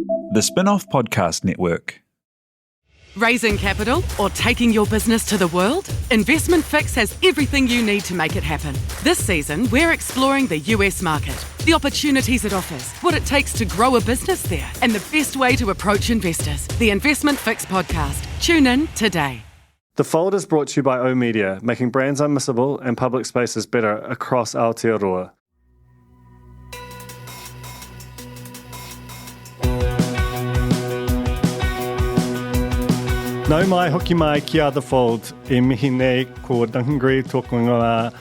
The Spinoff Podcast Network. Raising capital or taking your business to the world? Investment Fix has everything you need to make it happen. This season, we're exploring the US market, the opportunities it offers, what it takes to grow a business there, and the best way to approach investors. The Investment Fix podcast. Tune in today. The Fold is brought to you by oOh!media, making brands unmissable and public spaces better across Aotearoa. Nau mai hoki mai kia The Fold, e mihi nei ko Duncan Gree tōku ingoa.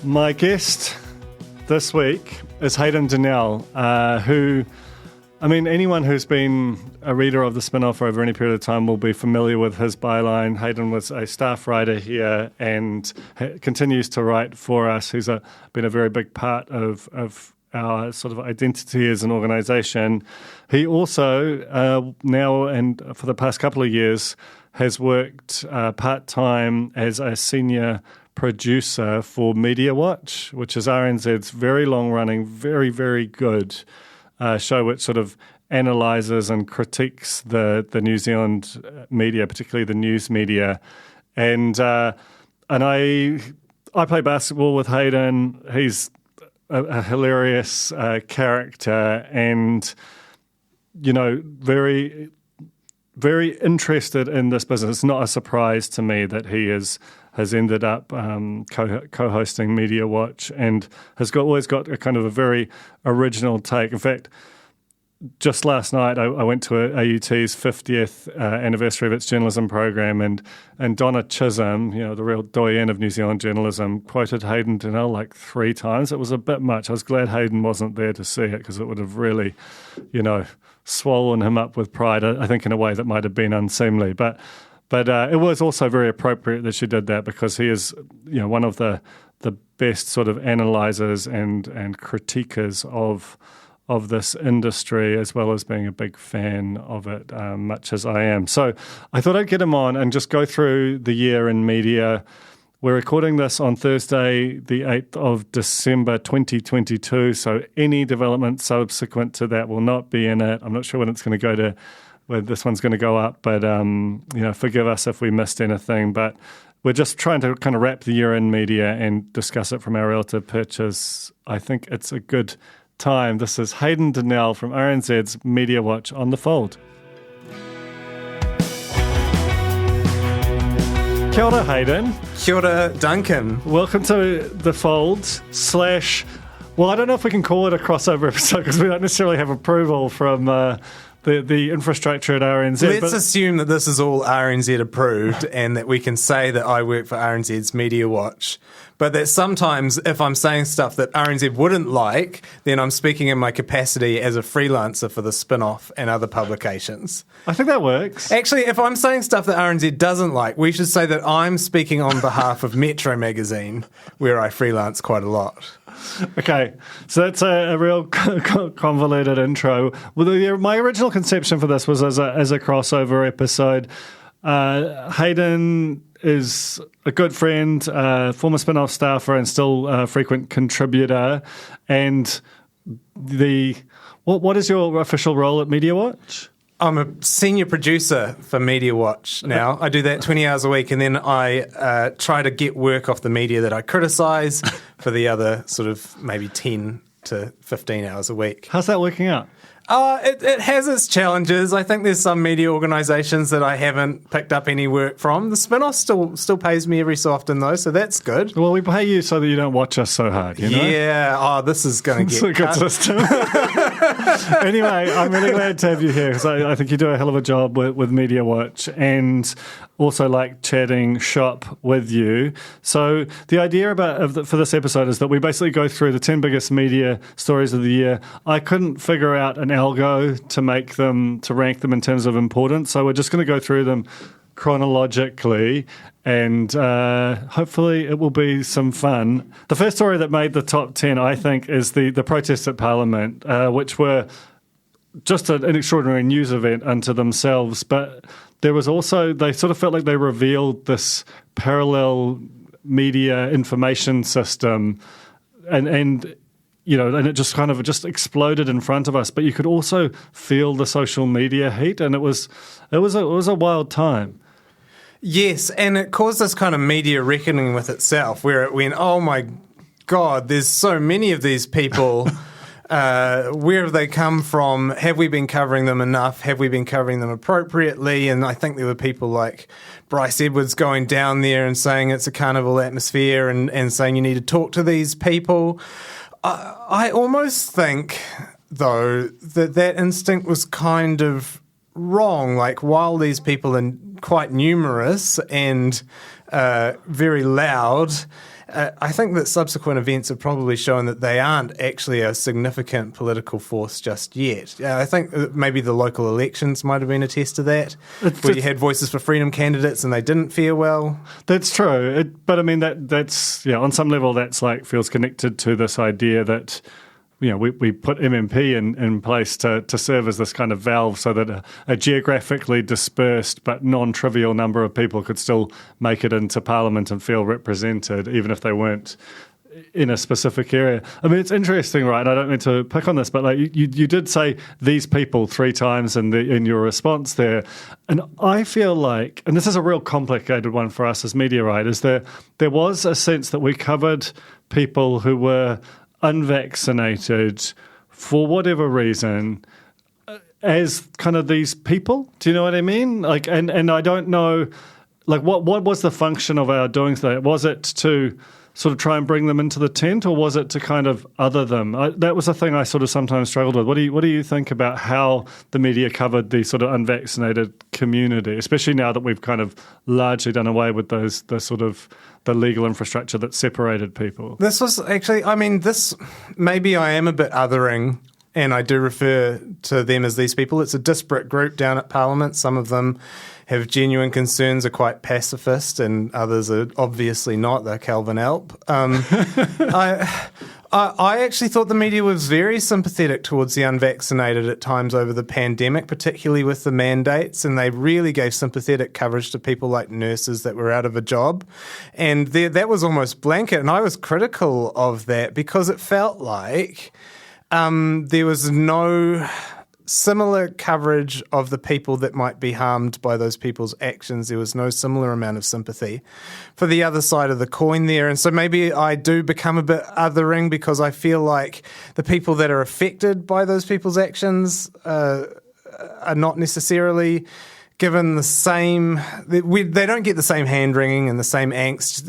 My guest this week is Hayden Donnell, who, I mean, anyone who's been a reader of the Spinoff for over any period of time will be familiar with his byline. Hayden was a staff writer here and continues to write for us. He's been a very big part of our sort of identity as an organisation. He also, now and for the past couple of years, has worked part-time as a senior producer for Mediawatch, which is RNZ's very long-running, very, very good show which sort of analyses and critiques the New Zealand media, particularly the news media. And I play basketball with Hayden. He's a hilarious character and, you know, very, very interested in this business. It's not a surprise to me that he has ended up co-hosting Mediawatch and has always got a kind of a very original take. In fact, just last night I went to AUT's 50th anniversary of its journalism program, and Donna Chisholm, you know, the real doyen of New Zealand journalism, quoted Hayden Donnell like 3 times. It was a bit much. I was glad Hayden wasn't there to see it because it would have really, you know, swollen him up with pride, I think in a way that might have been unseemly. But it was also very appropriate that she did that because he is, you know, one of the best sort of analysers and critiquers of this industry, as well as being a big fan of it, much as I am. So I thought I'd get him on and just go through the year in media. We're recording this on Thursday, the 8th of December 2022, so any development subsequent to that will not be in it. I'm not sure when it's going to go to, where this one's going to go up, but you know, forgive us if we missed anything. But we're just trying to kind of wrap the year in media and discuss it from our relative pitches. I think it's a good time. This is Hayden Donnell from RNZ's Mediawatch on The Fold. Kia ora, Hayden. Kia ora, Duncan. Welcome to The Fold / well, I don't know if we can call it a crossover episode because we don't necessarily have approval from the infrastructure at RNZ. Let's assume that this is all RNZ approved and that we can say that I work for RNZ's Mediawatch. But that sometimes if I'm saying stuff that RNZ wouldn't like, then I'm speaking in my capacity as a freelancer for the Spinoff and other publications. I think that works. Actually, if I'm saying stuff that RNZ doesn't like, we should say that I'm speaking on behalf of Metro magazine, where I freelance quite a lot. Okay, so that's a real convoluted intro. Well, my original conception for this was as a crossover episode. Hayden is a good friend, former Spinoff staffer and still a frequent contributor. And what is your official role at Mediawatch? I'm a senior producer for Mediawatch now. I do that 20 hours a week, and then I try to get work off the media that I criticise for the other sort of maybe 10 to 15 hours a week. How's that working out? It has its challenges. I think there's some media organisations that I haven't picked up any work from. The Spinoff still pays me every so often, though, so that's good. Well, we pay you so that you don't watch us so hard, you know? Yeah. This is going to get cut. It's a good system. Anyway, I'm really glad to have you here because I think you do a hell of a job with Mediawatch and also like chatting shop with you. So the idea for this episode is that we basically go through the 10 biggest media stories of the year. I couldn't figure out an algo to rank them in terms of importance, so we're just going to go through them chronologically, and hopefully it will be some fun. The first story that made the top 10, I think, is the protests at Parliament, which were just an extraordinary news event unto themselves, but there was also, they sort of felt like they revealed this parallel media information system, and and it just exploded in front of us. But you could also feel the social media heat, and it was a wild time. Yes, and it caused this kind of media reckoning with itself, where it went, oh my God, there's so many of these people. Where have they come from? Have we been covering them enough? Have we been covering them appropriately? And I think there were people like Bryce Edwards going down there and saying it's a carnival atmosphere and saying you need to talk to these people. I almost think, though, that instinct was kind of wrong. Like, while these people are quite numerous and very loud, I think that subsequent events have probably shown that they aren't actually a significant political force just yet. I think maybe the local elections might have been a test of that, where you had Voices for Freedom candidates and they didn't fare well. That's true. But I mean, that's on some level, that's feels connected to this idea that we put MMP in place to serve as this kind of valve so that a geographically dispersed but non-trivial number of people could still make it into Parliament and feel represented, even if they weren't in a specific area. I mean, it's interesting, right? And I don't mean to pick on this, but you did say these people 3 times in your response there. And I feel like, and this is a real complicated one for us as media writers, there was a sense that we covered people who were unvaccinated for whatever reason as kind of these people. Do you know what I mean? And I don't know, what was the function of our doing that? Was it to sort of try and bring them into the tent, or was it to kind of other them? That was a thing I sort of sometimes struggled with. What do you think about how the media covered the sort of unvaccinated community, especially now that we've kind of largely done away with the legal infrastructure that separated people? This was actually, maybe I am a bit othering, and I do refer to them as these people. It's a disparate group down at Parliament. Some of them have genuine concerns, are quite pacifist, and others are obviously not. They're Calvin Alp. I actually thought the media was very sympathetic towards the unvaccinated at times over the pandemic, particularly with the mandates, and they really gave sympathetic coverage to people like nurses that were out of a job. And that was almost blanket, and I was critical of that because it felt like there was no similar coverage of the people that might be harmed by those people's actions. There was no similar amount of sympathy for the other side of the coin there. And so maybe I do become a bit othering because I feel like the people that are affected by those people's actions are not necessarily given the same, they don't get the same hand-wringing and the same angst.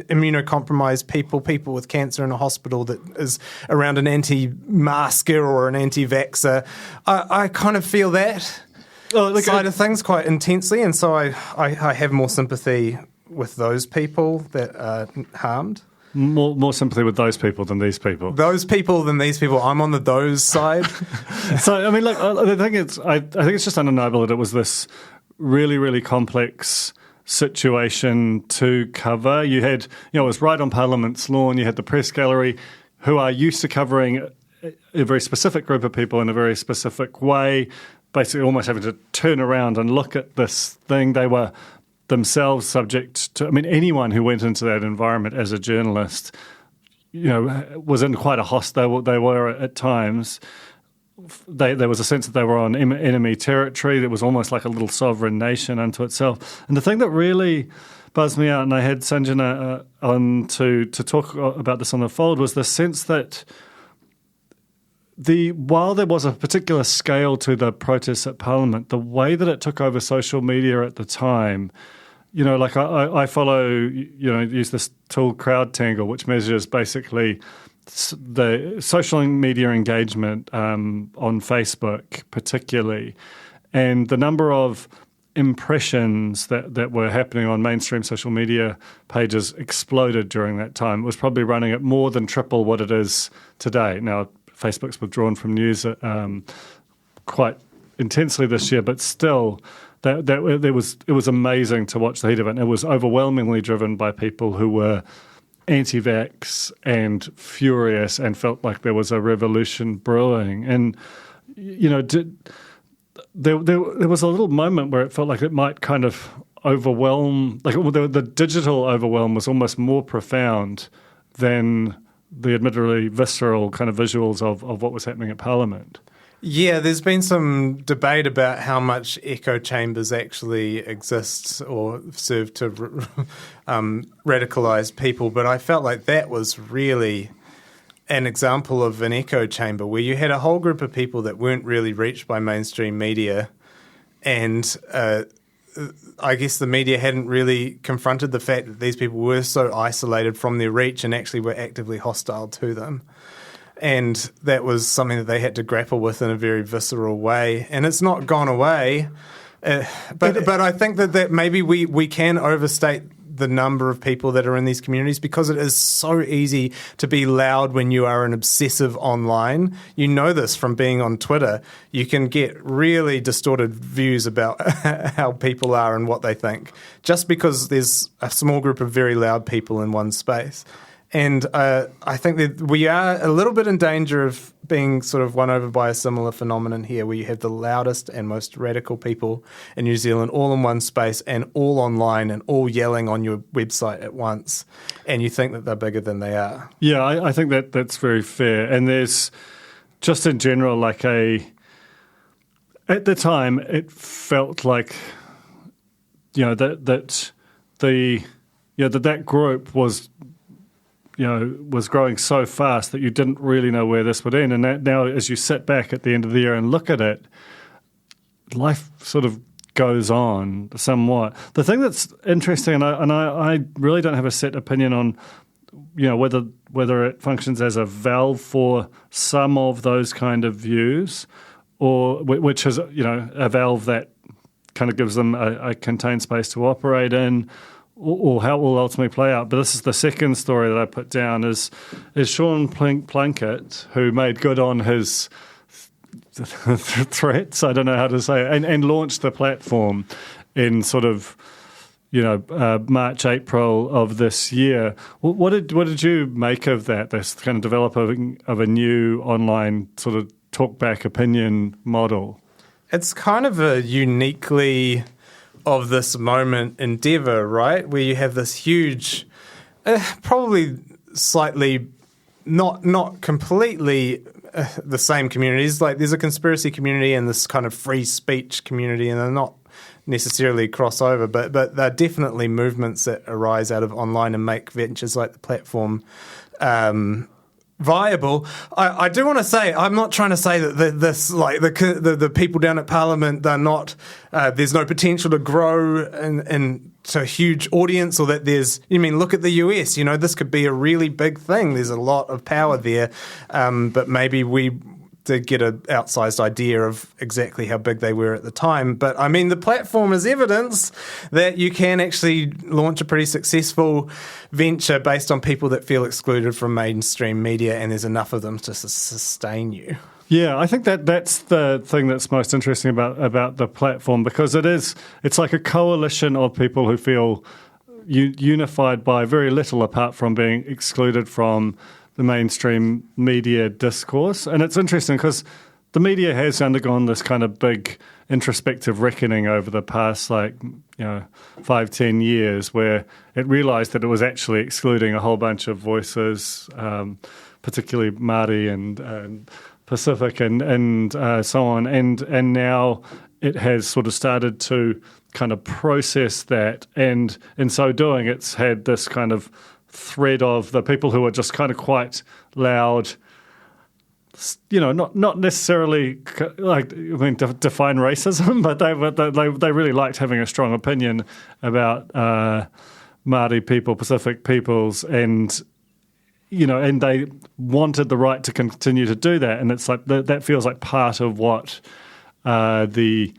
Immunocompromised people with cancer in a hospital that is around an anti-masker or an anti-vaxxer. I kind of feel that side of things quite intensely, and so I have more sympathy with those people that are harmed. More sympathy with those people than these people. Those people than these people. I'm on the those side. So, I mean, look, I think it's just undeniable that it was this really, really complex situation to cover. You had, it was right on Parliament's lawn. You had the press gallery, who are used to covering a very specific group of people in a very specific way, basically almost having to turn around and look at this thing. They were themselves subject to, anyone who went into that environment as a journalist, was in quite a hostile, they were at times. There was a sense that they were on enemy territory. There was almost like a little sovereign nation unto itself. And the thing that really buzzed me out, and I had Sanjana on to talk about this on the Fold, was the sense that while there was a particular scale to the protests at Parliament, the way that it took over social media at the time, I follow, use this tool CrowdTangle, which measures basically the social media engagement on Facebook particularly, and the number of impressions that were happening on mainstream social media pages exploded during that time. It was probably running at more than triple what it is today. Now, Facebook's withdrawn from news quite intensely this year, but still, it was amazing to watch the heat of it. And it was overwhelmingly driven by people who were anti-vax and furious and felt like there was a revolution brewing. And there was a little moment where it felt like it might kind of overwhelm. The digital overwhelm was almost more profound than the admittedly visceral kind of visuals of what was happening at Parliament. Yeah, there's been some debate about how much echo chambers actually exist or serve to radicalise people, but I felt like that was really an example of an echo chamber where you had a whole group of people that weren't really reached by mainstream media, and I guess the media hadn't really confronted the fact that these people were so isolated from their reach and actually were actively hostile to them. And that was something that they had to grapple with in a very visceral way. And it's not gone away. But I think that maybe we can overstate the number of people that are in these communities because it is so easy to be loud when you are an obsessive online. You know this from being on Twitter. You can get really distorted views about how people are and what they think just because there's a small group of very loud people in one space. And I think that we are a little bit in danger of being sort of won over by a similar phenomenon here where you have the loudest and most radical people in New Zealand all in one space and all online and all yelling on your website at once. And you think that they're bigger than they are. Yeah, I think that's very fair. And there's just in general at the time it felt like, that group was growing so fast that you didn't really know where this would end. And that now, as you sit back at the end of the year and look at it, life sort of goes on somewhat. The thing that's interesting, and I really don't have a set opinion on, whether it functions as a valve for some of those kind of views, or which is a valve that kind of gives them a contained space to operate in, or how it will ultimately play out. But this is the second story that I put down is Sean Plunkett, who made good on his threats, I don't know how to say it, and launched the platform in sort of, March, April of this year. What did you make of that, this kind of developing of a new online sort of talk-back opinion model? It's kind of a uniquely of this moment endeavour, right? Where you have this huge, probably slightly, not completely the same communities. Like there's a conspiracy community and this kind of free speech community, and they're not necessarily crossover, but they're definitely movements that arise out of online and make ventures like the platform viable. I do want to say, I'm not trying to say that this, like the people down at Parliament, they're not, there's no potential to grow to a huge audience, or that look at the US, this could be a really big thing. There's a lot of power there, but maybe we did get an outsized idea of exactly how big they were at the time. But I mean, the platform is evidence that you can actually launch a pretty successful venture based on people that feel excluded from mainstream media, and there's enough of them to sustain you. Yeah, I think that's the thing that's most interesting about the platform, because it's like a coalition of people who feel unified by very little apart from being excluded from the mainstream media discourse. And it's interesting because the media has undergone this kind of big introspective reckoning over the past 5-10 years, where it realised that it was actually excluding a whole bunch of voices, particularly Māori and Pacific and so on. And now it has sort of started to kind of process that, and in so doing it's had this kind of thread of the people who are just kind of quite loud, not necessarily define racism, but they really liked having a strong opinion about Māori people, Pacific peoples, and they wanted the right to continue to do that. And it's like that feels like part of what the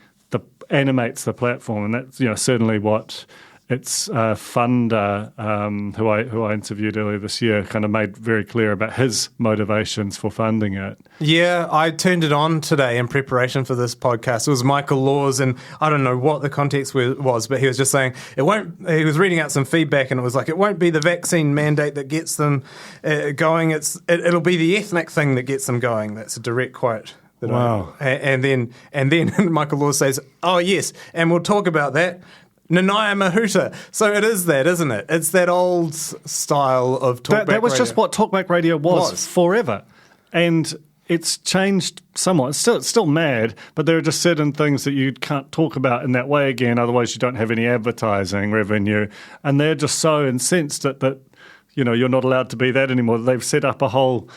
animates the platform, and that's certainly what its funder, who I interviewed earlier this year, kind of made very clear about his motivations for funding it. Yeah, I turned it on today in preparation for this podcast. It was Michael Laws, and I don't know what the context was, but he was just saying he was reading out some feedback, and it was like, it won't be the vaccine mandate that gets them going. It'll be the ethnic thing that gets them going. That's a direct quote. Wow. And then Michael Laws says, "Oh yes, and we'll talk about that." Nanaya Mahuta. So it is that, isn't it? It's that old style of talkback radio. That was just what talkback radio was forever. And it's changed somewhat. It's still mad, but there are just certain things that you can't talk about in that way again, otherwise you don't have any advertising revenue. And they're just so incensed that you're not allowed to be that anymore. They've set up a whole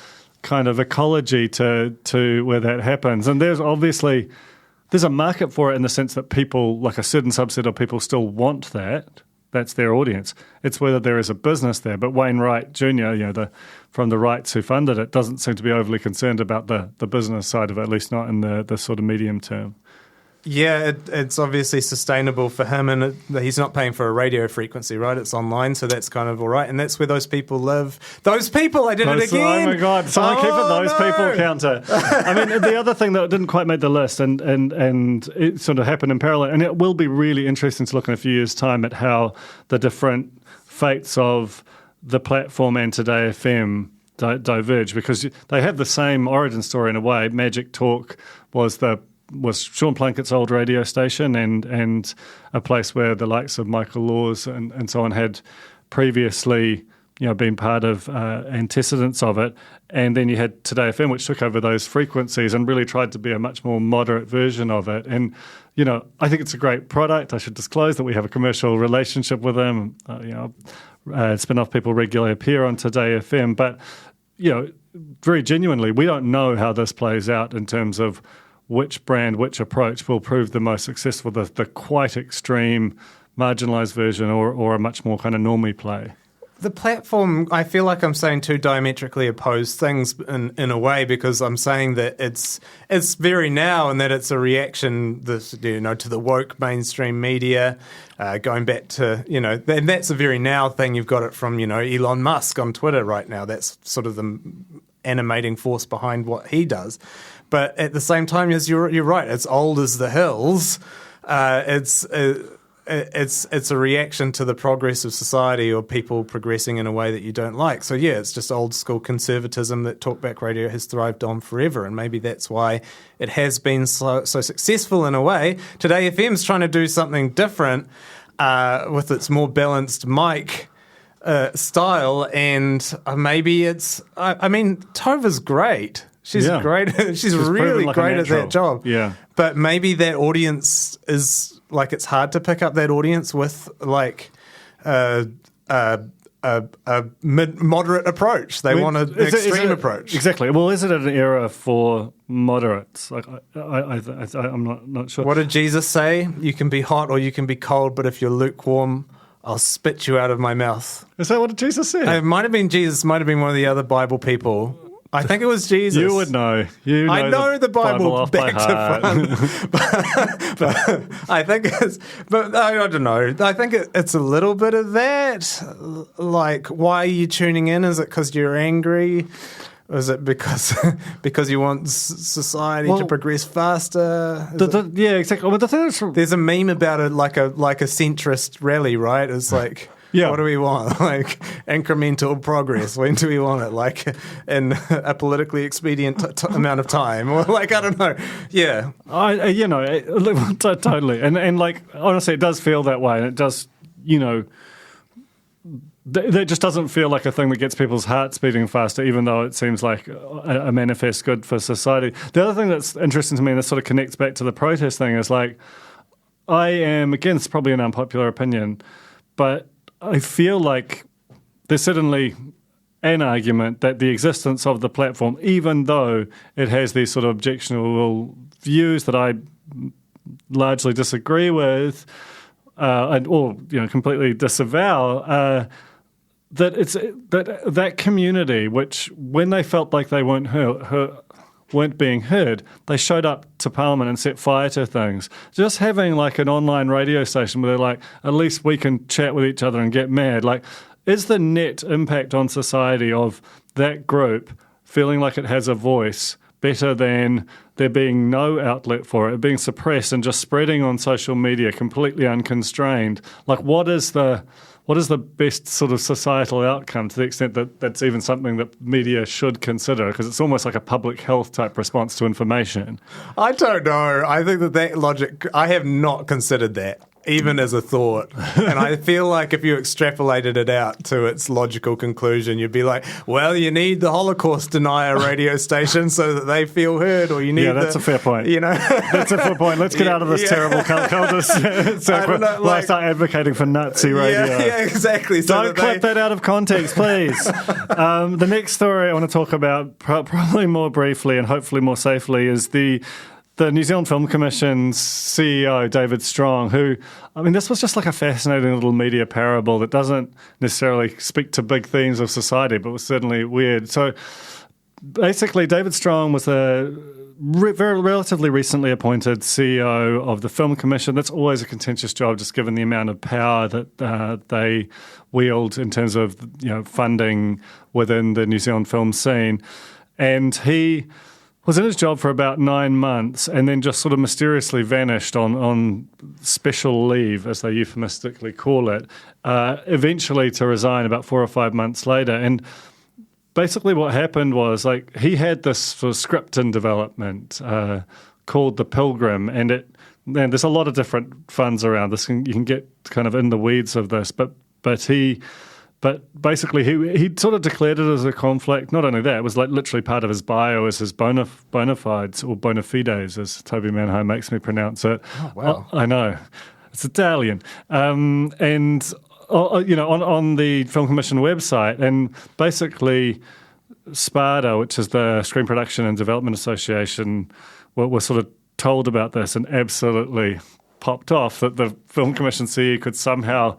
kind of ecology to where that happens. And there's a market for it in the sense that people, like a certain subset of people, still want that. That's their audience. It's whether there is a business there. But Wayne Wright Jr., from the Wrights who funded it, doesn't seem to be overly concerned about the business side of it, at least not in the sort of medium term. Yeah, it's obviously sustainable for him, and he's not paying for a radio frequency, right? It's online, so that's kind of all right. And that's where those people live. Those people, I did it again! Oh my God, someone keep it those people counter. I mean, the other thing that didn't quite make the list, and it sort of happened in parallel, and it will be really interesting to look in a few years' time at how the different fates of the platform and Today FM diverge, because they have the same origin story in a way. Magic Talk was Sean Plunkett's old radio station and a place where the likes of Michael Laws and so on had previously been part of antecedents of it. And then you had Today FM, which took over those frequencies and really tried to be a much more moderate version of it. And, I think it's a great product. I should disclose that we have a commercial relationship with them. Spinoff people regularly appear on Today FM. But, very genuinely, we don't know how this plays out in terms of which brand, which approach will prove the most successful, the quite extreme marginalised version or a much more kind of normie play. The platform, I feel like I'm saying two diametrically opposed things in a way, because I'm saying that it's very now and that it's a reaction to the woke mainstream media, going back to, and that's a very now thing. You've got it from, Elon Musk on Twitter right now. That's sort of the animating force behind what he does. But at the same time, as you're right, it's old as the hills. It's a reaction to the progress of society or people progressing in a way that you don't like. So yeah, it's just old school conservatism that talkback radio has thrived on forever, and maybe that's why it has been so successful in a way. Today FM's trying to do something different with its more balanced mic style, and maybe it's. I mean, Tova's great. She's great. She's really great at that job. Yeah. But maybe that audience is like, it's hard to pick up that audience with like a moderate approach. They want an extreme approach. Exactly. Well, is it an era for moderates? Like, I'm not sure. What did Jesus say? You can be hot or you can be cold, but if you're lukewarm, I'll spit you out of my mouth. Is that what Jesus said? It might have been Jesus. Might have been one of the other Bible people. I think it was Jesus. You would know. I know the Bible back to front. but I think it's... But I don't know. I think it's a little bit of that. Like, why are you tuning in? Is it because you're angry? Or is it because you want society to progress faster? Yeah, exactly. Well, the thing is, there's a meme about it, like a centrist rally, right? It's like... Yeah. What do we want? Like incremental progress. When do we want it? Like in a politically expedient amount of time, or like I don't know. Yeah, totally. And like honestly, it does feel that way, and it does. That just doesn't feel like a thing that gets people's hearts beating faster, even though it seems like a manifest good for society. The other thing that's interesting to me, and this sort of connects back to the protest thing, is like I am again. It's probably an unpopular opinion, but I feel like there's certainly an argument that the existence of the platform, even though it has these sort of objectionable views that I largely disagree with, or completely disavow, that community, which when they felt like they weren't being heard, they showed up to Parliament and set fire to things. Just having like an online radio station where they're like, at least we can chat with each other and get mad. Like, is the net impact on society of that group feeling like it has a voice better than there being no outlet for it being suppressed and just spreading on social media completely unconstrained? Like, what is the best sort of societal outcome, to the extent that that's even something that media should consider? Because it's almost like a public health type response to information. I don't know. I think that logic, I have not considered that even as a thought. And I feel like if you extrapolated it out to its logical conclusion, you'd be like, well, you need the Holocaust denier radio station so that they feel heard, or you need that's a fair point. That's a fair point. Let's get out of this terrible cultist circle. I start advocating for Nazi radio. Yeah, exactly. So Don't clip that out of context, please. The next story I want to talk about, probably more briefly and hopefully more safely, is the New Zealand Film Commission's CEO, David Strong, who, I mean, this was just like a fascinating little media parable that doesn't necessarily speak to big themes of society, but was certainly weird. So basically, David Strong was a very relatively recently appointed CEO of the Film Commission. That's always a contentious job, just given the amount of power that they wield in terms of funding within the New Zealand film scene. And he was in his job for about 9 months and then just sort of mysteriously vanished on special leave, as they euphemistically call it, eventually to resign about 4 or 5 months later. And basically what happened was, he had this sort of script in development called The Pilgrim, and there's a lot of different funds around this. You can get kind of in the weeds of this, but basically he sort of declared it as a conflict. Not only that, it was literally part of his bio as his bona fides, or bona fides, as Toby Manhome makes me pronounce it. Oh, wow. I know. It's Italian. And on the Film Commission website, and basically SPADA, which is the Screen Production and Development Association, were sort of told about this and absolutely popped off that the Film Commission CEO could somehow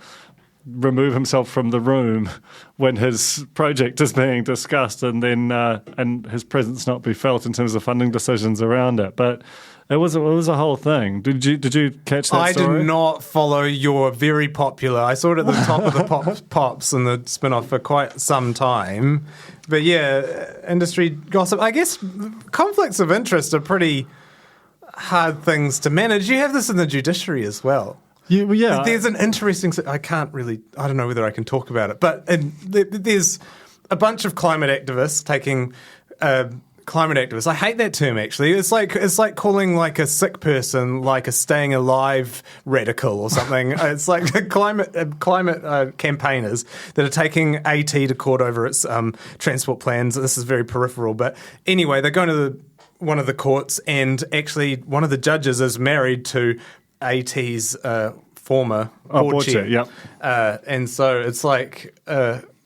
remove himself from the room when his project is being discussed, and then and his presence not be felt in terms of funding decisions around it. But it was a whole thing. Did you catch that story? I did not follow your very popular. I saw it at the top of the pops and the spin-off for quite some time. But yeah, industry gossip. I guess conflicts of interest are pretty hard things to manage. You have this in the judiciary as well. Yeah. There's an interesting... I don't know whether I can talk about it, but there's a bunch of climate activists taking... climate activists. I hate that term, actually. It's like calling a sick person a staying alive radical or something. It's like climate campaigners that are taking AT to court over its transport plans. This is very peripheral, but anyway, they're going to one of the courts, and actually one of the judges is married to AT's former board chair. Yep. And so it's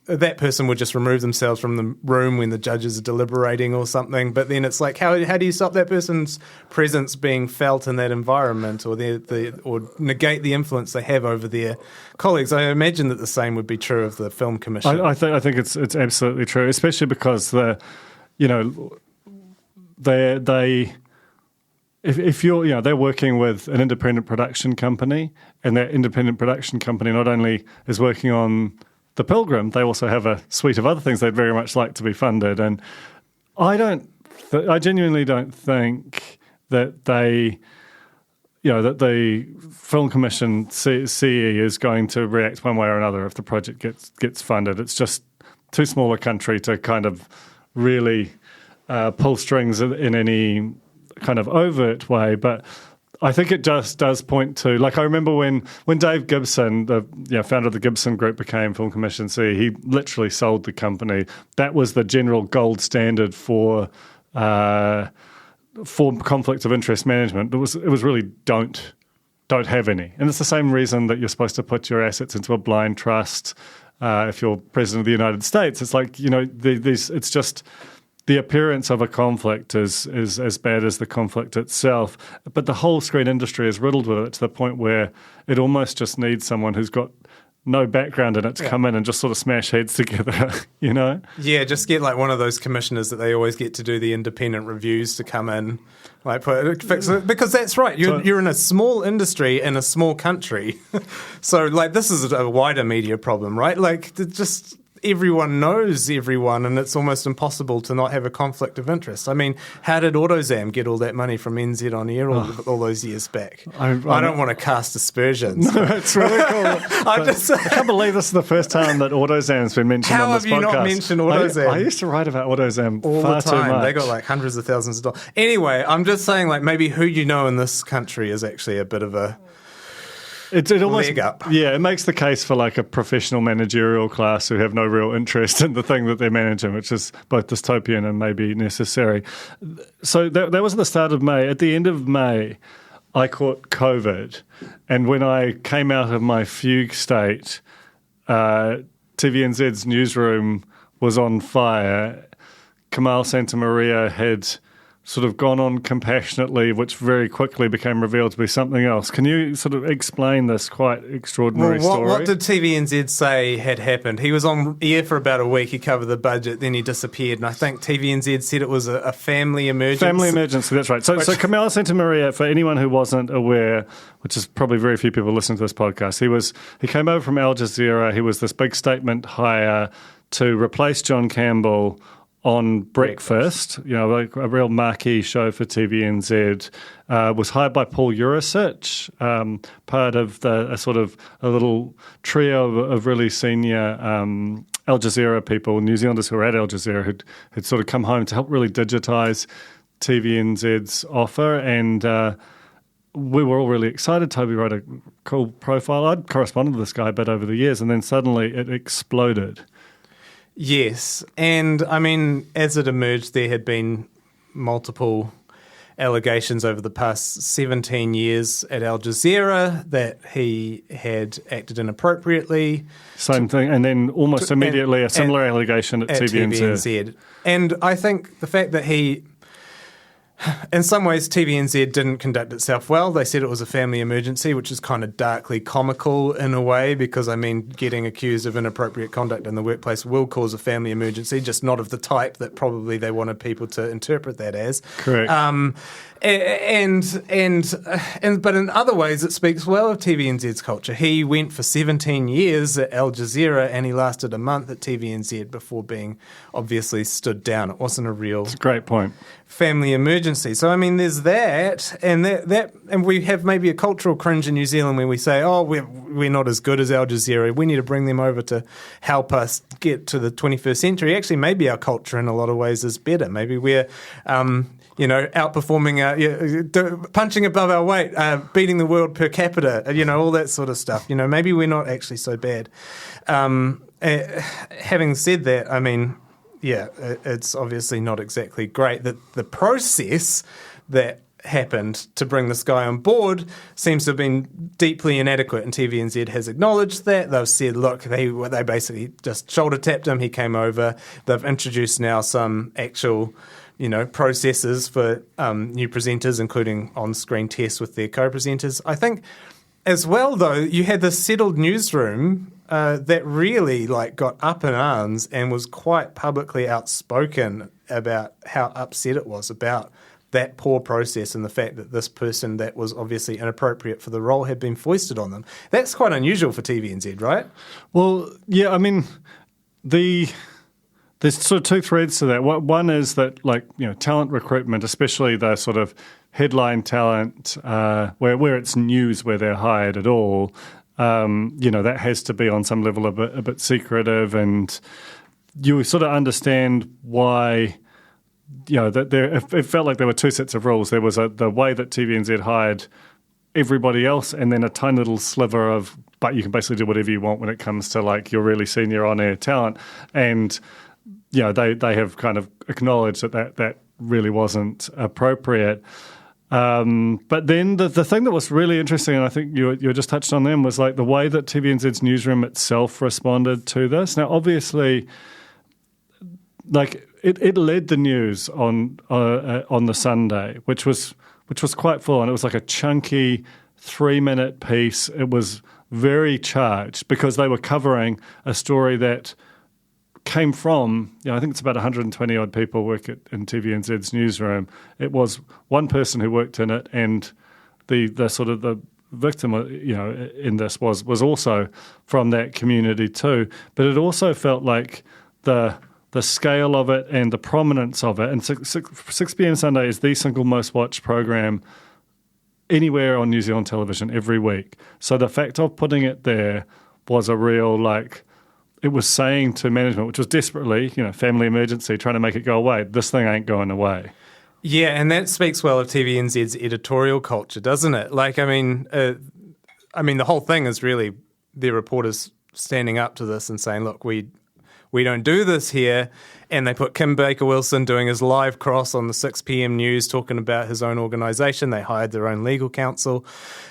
that person would just remove themselves from the room when the judges are deliberating or something. But then it's how do you stop that person's presence being felt in that environment, or or negate the influence they have over their colleagues? I imagine that the same would be true of the Film Commission. I think it's absolutely true, especially because if you're, they're working with an independent production company, and that independent production company not only is working on The Pilgrim, they also have a suite of other things they'd very much like to be funded. And I genuinely don't think that that the Film Commission CE is going to react one way or another if the project gets funded. It's just too small a country to kind of really pull strings in any kind of overt way, but I think it just does point to, I remember when Dave Gibson, the founder of the Gibson Group, became Film Commission CEO, he literally sold the company. That was the general gold standard for conflict of interest management. It was really don't have any, and it's the same reason that you're supposed to put your assets into a blind trust if you're president of the United States. It's it's just. The appearance of a conflict is as bad as the conflict itself, but the whole screen industry is riddled with it to the point where it almost just needs someone who's got no background in it to come in and just sort of smash heads together, Yeah, just get one of those commissioners that they always get to do the independent reviews to come in, fix it. Because that's right, you're in a small industry in a small country. So, this is a wider media problem, right? Everyone knows everyone, and it's almost impossible to not have a conflict of interest. I mean, how did AutoZam get all that money from NZ on air all those years back? I don't want to cast aspersions. No, it's really cool. I can't believe this is the first time that AutoZam's been mentioned on this podcast. How have you not mentioned AutoZam? I used to write about AutoZam all far the time. Too much. They got hundreds of thousands of dollars. Anyway, I'm just saying maybe who in this country is actually a bit of a... it almost, leg up. Yeah, it makes the case for like a professional managerial class who have no real interest in the thing that they're managing, which is both dystopian and maybe necessary. So that was at the start of May. At the end of May, I caught COVID, and when I came out of my fugue state, TVNZ's newsroom was on fire. Kamal Santamaria had sort of gone on compassionately, which very quickly became revealed to be something else. Can you sort of explain this quite extraordinary story? What did TVNZ say had happened? He was on air for about a week, he covered the budget, then he disappeared, and I think TVNZ said it was a family emergency. Family emergency, that's right. So Kamal Santamaria, for anyone who wasn't aware, which is probably very few people listening to this podcast, he came over from Al Jazeera. He was this big statement hire to replace John Campbell on Breakfast, like a real marquee show for TVNZ, was hired by Paul Jurisic, part of a little trio of really senior Al Jazeera people, New Zealanders who were at Al Jazeera, who'd sort of come home to help really digitise TVNZ's offer, and we were all really excited. Toby wrote a cool profile. I'd corresponded with this guy a bit over the years, and then suddenly it exploded. Yes, and I mean, as it emerged, there had been multiple allegations over the past 17 years at Al Jazeera that he had acted inappropriately. Same thing, and then almost immediately a similar allegation at TVNZ. And I think the fact that in some ways, TVNZ didn't conduct itself well. They said it was a family emergency, which is kind of darkly comical in a way because, I mean, getting accused of inappropriate conduct in the workplace will cause a family emergency, just not of the type that probably they wanted people to interpret that as. Correct. But in other ways, it speaks well of TVNZ's culture. He went for 17 years at Al Jazeera and he lasted a month at TVNZ before being obviously stood down. It wasn't a real... That's a great point. Family emergency. So, I mean, there's that, and we have maybe a cultural cringe in New Zealand when we say, oh, we're not as good as Al Jazeera. We need to bring them over to help us get to the 21st century. Actually, maybe our culture in a lot of ways is better. Maybe we're, outperforming, punching above our weight, beating the world per capita, all that sort of stuff. Maybe we're not actually so bad. Having said that, I mean... Yeah, it's obviously not exactly great that the process that happened to bring this guy on board seems to have been deeply inadequate, and TVNZ has acknowledged that. They've said, look, they basically just shoulder tapped him. He came over. They've introduced now some actual, processes for new presenters, including on-screen tests with their co-presenters. I think as well, though, you had this settled newsroom that really got up in arms and was quite publicly outspoken about how upset it was about that poor process and the fact that this person that was obviously inappropriate for the role had been foisted on them. That's quite unusual for TVNZ, right? Well, yeah, I mean, there's sort of two threads to that. One is that, talent recruitment, especially the sort of headline talent where it's news where they're hired at all, that has to be on some level a bit secretive, and you sort of understand why, that it felt like there were two sets of rules. There was the way that TVNZ hired everybody else, and then a tiny little sliver of, but you can basically do whatever you want when it comes to your really senior on-air talent. And, they have kind of acknowledged that really wasn't appropriate. But then the thing that was really interesting, and I think you just touched on them, was the way that TVNZ's newsroom itself responded to this. Now, obviously, it led the news on the Sunday, which was quite full, and it was a chunky 3-minute piece. It was very charged because they were covering a story that came from, I think it's about 120 odd people work in TVNZ's newsroom. It was one person who worked in it, and the sort of the victim, in this was also from that community too. But it also felt like the scale of it and the prominence of it. And 6 p.m. Sunday is the single most watched program anywhere on New Zealand television every week. So the fact of putting it there was a real it was saying to management, which was desperately, family emergency, trying to make it go away, this thing ain't going away. Yeah, and that speaks well of TVNZ's editorial culture, doesn't it? I mean, the whole thing is really their reporters standing up to this and saying, look, we don't do this here. And they put Kim Baker-Wilson doing his live cross on the 6 p.m. news talking about his own organisation. They hired their own legal counsel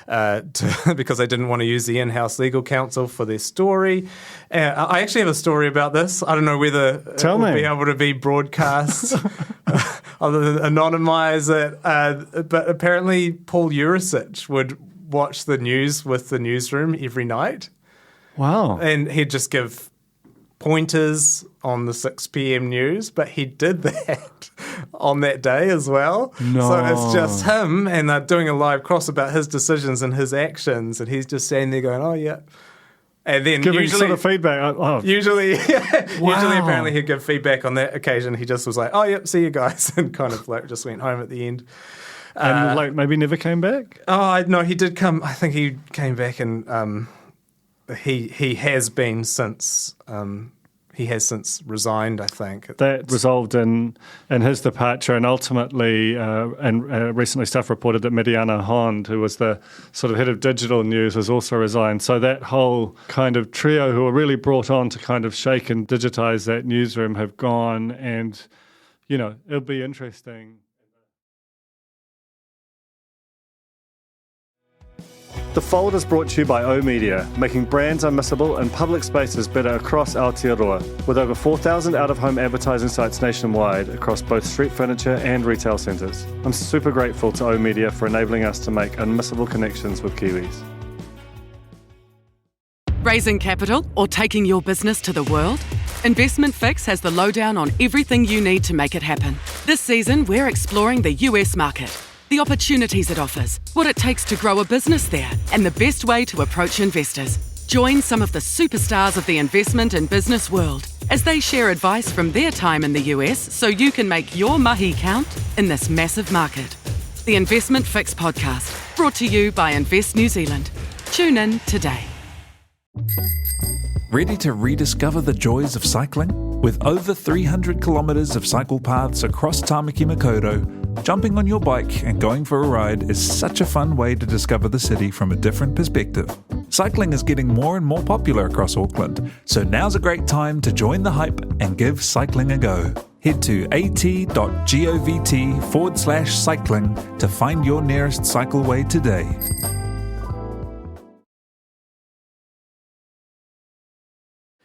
because they didn't want to use the in-house legal counsel for their story. I actually have a story about this. I don't know whether it will be able to be broadcast. I'll anonymise it. But apparently Paul Jurisic would watch the news with the newsroom every night. Wow. And he'd just give pointers on the 6 p.m. news, but he did that on that day as well. No. So it's just him, and they're doing a live cross about his decisions and his actions, and he's just standing there going, oh, yeah. And then giving usually, sort of feedback. Usually Wow. apparently he'd give feedback on that occasion. He just was like, oh, yep, see you guys, and kind of like just went home at the end. And like maybe never came back? Oh, no, he did come. I think he came back and he has been since he has since resigned, I think. That resolved in his departure, and ultimately, recently stuff reported that Mediana Hond, who was the sort of head of digital news, has also resigned. So that whole kind of trio who were really brought on to kind of shake and digitize that newsroom have gone, and, you know, it'll be interesting. The Fold is brought to you by O Media, making brands unmissable and public spaces better across Aotearoa, with over 4,000 out-of-home advertising sites nationwide across both street furniture and retail centres. I'm super grateful to O Media for enabling us to make unmissable connections with Kiwis. Raising capital or taking your business to the world? Investment Fix has the lowdown on everything you need to make it happen. This season, we're exploring the US market, the opportunities it offers, what it takes to grow a business there, and the best way to approach investors. Join some of the superstars of the investment and business world as they share advice from their time in the US so you can make your mahi count in this massive market. The Investment Fix podcast, brought to you by Invest New Zealand. Tune in today. Ready to rediscover the joys of cycling? With over 300 kilometres of cycle paths across Tāmaki Makaurau, jumping on your bike and going for a ride is such a fun way to discover the city from a different perspective. Cycling is getting more and more popular across Auckland, so now's a great time to join the hype and give cycling a go. Head to at.govt/cycling to find your nearest cycleway today.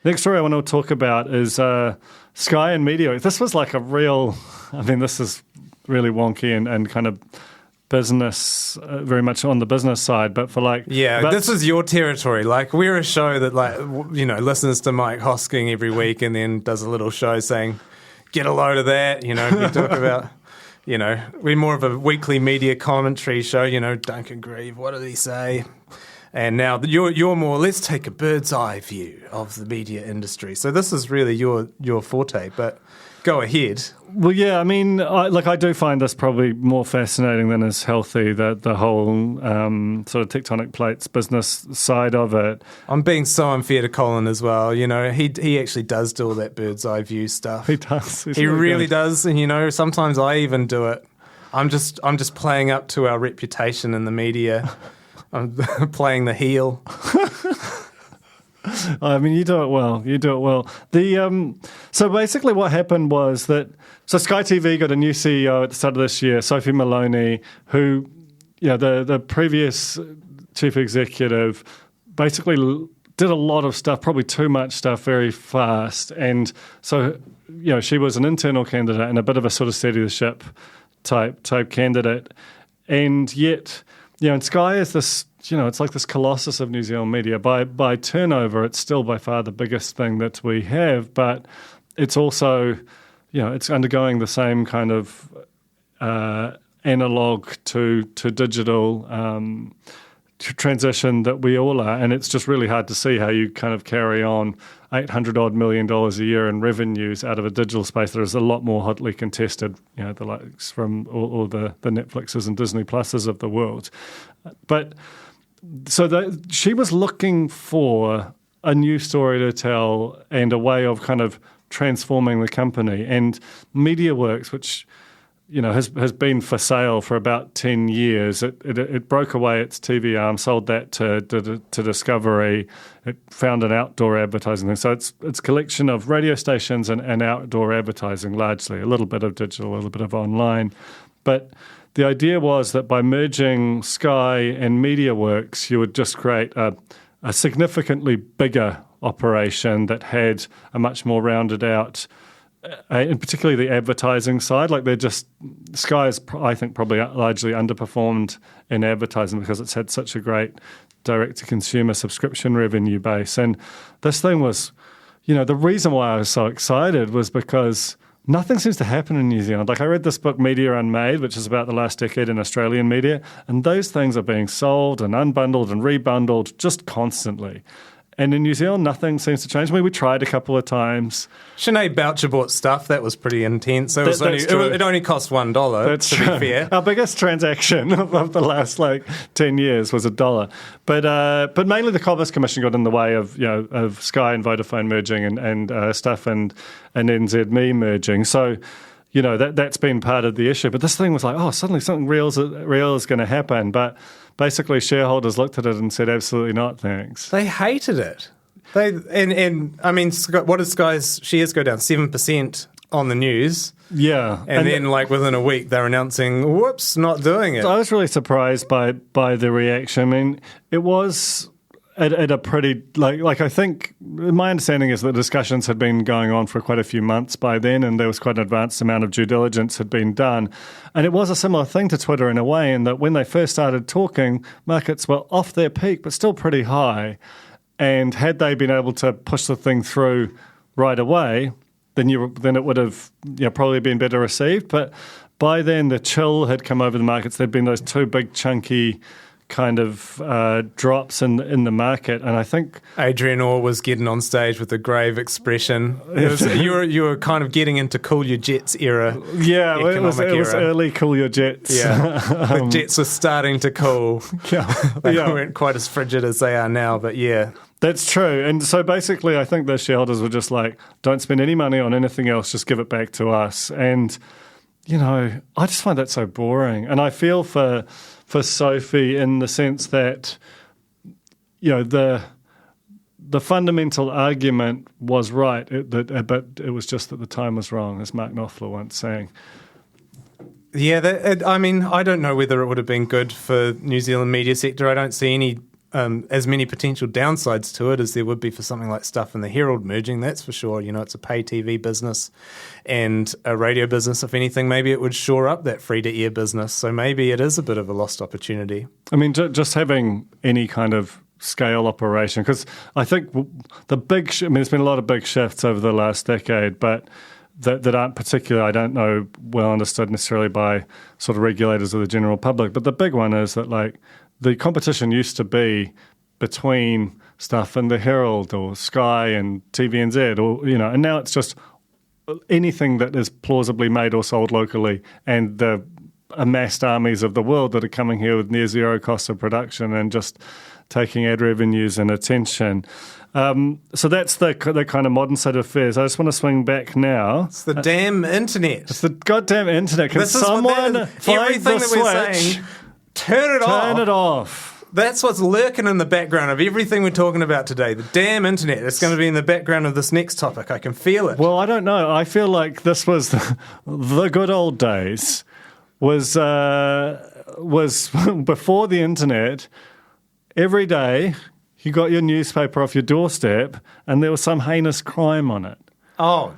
Next story I want to talk about is Sky and Mediawatch. This was like a real, I mean, this is really wonky and kind of business, very much on the business side, but for like... Yeah, this is your territory. Like, we're a show that, like, you know, listens to Mike Hosking every week and then does a little show saying, get a load of that, you know, we talk about... You know, we're more of a weekly media commentary show, you know, Duncan Grieve, what did he say? And now you're more, let's take a bird's eye view of the media industry. So this is really your forte, but go ahead. Well, yeah, I mean, I do find this probably more fascinating than is healthy, the whole sort of tectonic plates business side of it. I'm being so unfair to Colin as well. You know, he actually does do all that bird's eye view stuff. He does. He really does. And, you know, sometimes I even do it. I'm just playing up to our reputation in the media. I'm playing the heel. I mean, you do it well. So basically what happened was that Sky TV got a new CEO at the start of this year, Sophie Maloney, who, you know, the previous chief executive basically did a lot of stuff, probably too much stuff very fast. And so, you know, she was an internal candidate and a bit of a sort of steady the ship type candidate. And yet... Yeah, and Sky is this, you know, it's like this colossus of New Zealand media. By turnover, it's still by far the biggest thing that we have, but it's also, you know, it's undergoing the same kind of analog to digital transition that we all are, and it's just really hard to see how you kind of carry on $800 million a year in revenues out of a digital space that is a lot more hotly contested, you know, the likes from all the Netflixes and Disney Pluses of the world. But so she was looking for a new story to tell and a way of kind of transforming the company. And MediaWorks, which has been for sale for about 10 years. It broke away its TV arm, sold that to Discovery. It found an outdoor advertising thing. So it's a collection of radio stations and outdoor advertising largely, a little bit of digital, a little bit of online. But the idea was that by merging Sky and Mediaworks, you would just create a significantly bigger operation that had a much more rounded out, and particularly the advertising side. Like Sky is, I think, probably largely underperformed in advertising because it's had such a great direct-to-consumer subscription revenue base. And this thing was, the reason why I was so excited was because nothing seems to happen in New Zealand. Like I read this book, Media Unmade, which is about the last decade in Australian media, and those things are being sold and unbundled and rebundled just constantly. And in New Zealand, nothing seems to change. I mean, we tried a couple of times. Sinead Boucher bought stuff. That was pretty intense. It only cost $1, that's to be fair. Our biggest transaction of the last 10 years was $1. But mainly the Commerce Commission got in the way of Sky and Vodafone merging and stuff and NZME merging. So that's been part of the issue. But this thing was suddenly something real is going to happen. But basically, shareholders looked at it and said, absolutely not, thanks. They hated it. I mean, what did Sky's shares go down? 7% on the news. Yeah. And then, within a week, they're announcing, whoops, not doing it. I was really surprised by the reaction. I mean, it was at a pretty, I think, my understanding is that discussions had been going on for quite a few months by then, and there was quite an advanced amount of due diligence had been done. And it was a similar thing to Twitter in a way, in that when they first started talking, markets were off their peak, but still pretty high. And had they been able to push the thing through right away, then it would have probably been better received. But by then, the chill had come over the markets. There'd been those two big chunky kind of drops in the market, and I think Adrian Orr was getting on stage with a grave expression. You were kind of getting into cool your jets era. Yeah, it was early cool your jets. Yeah, the jets were starting to cool. They weren't quite as frigid as they are now, but yeah. That's true. And so basically I think the shareholders were just like, don't spend any money on anything else, just give it back to us. And I just find that so boring. And I feel for Sophie in the sense that, the fundamental argument was right, but it was just that the time was wrong, as Mark Knopfler once saying. Yeah, I don't know whether it would have been good for New Zealand media sector. I don't see any as many potential downsides to it as there would be for something like Stuff and the Herald merging, that's for sure. It's a pay TV business and a radio business. If anything, maybe it would shore up that free-to-air business. So maybe it is a bit of a lost opportunity. I mean, just having any kind of scale operation, because I think there's been a lot of big shifts over the last decade, but that aren't particularly, I don't know, well understood necessarily by sort of regulators or the general public. But the big one is that, the competition used to be between Stuff and the Herald or Sky and TVNZ, or and now it's just anything that is plausibly made or sold locally, and the amassed armies of the world that are coming here with near zero cost of production and just taking ad revenues and attention. So that's the kind of modern state of affairs. I just want to swing back now. It's the damn internet. It's the goddamn internet. Can someone find the switch? Turn it off. That's what's lurking in the background of everything we're talking about today. The damn internet. It's going to be in the background of this next topic. I can feel it. Well, I don't know. I feel like this was the good old days. Was before the internet. Every day you got your newspaper off your doorstep, and there was some heinous crime on it. Oh.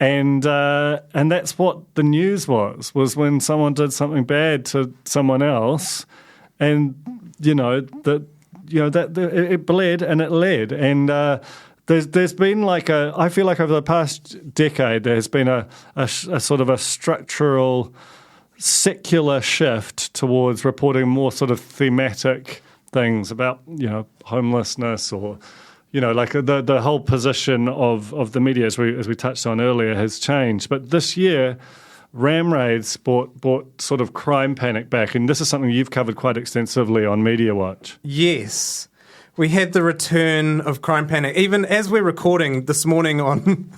And that's what the news was when someone did something bad to someone else, and it bled and it led. And there's been I feel like over the past decade there has been a sort of a structural secular shift towards reporting more sort of thematic things about homelessness or. The whole position of the media, as we touched on earlier, has changed. But this year, ram raids brought sort of crime panic back, and this is something you've covered quite extensively on Mediawatch. Yes. We had the return of crime panic. Even as we're recording this morning on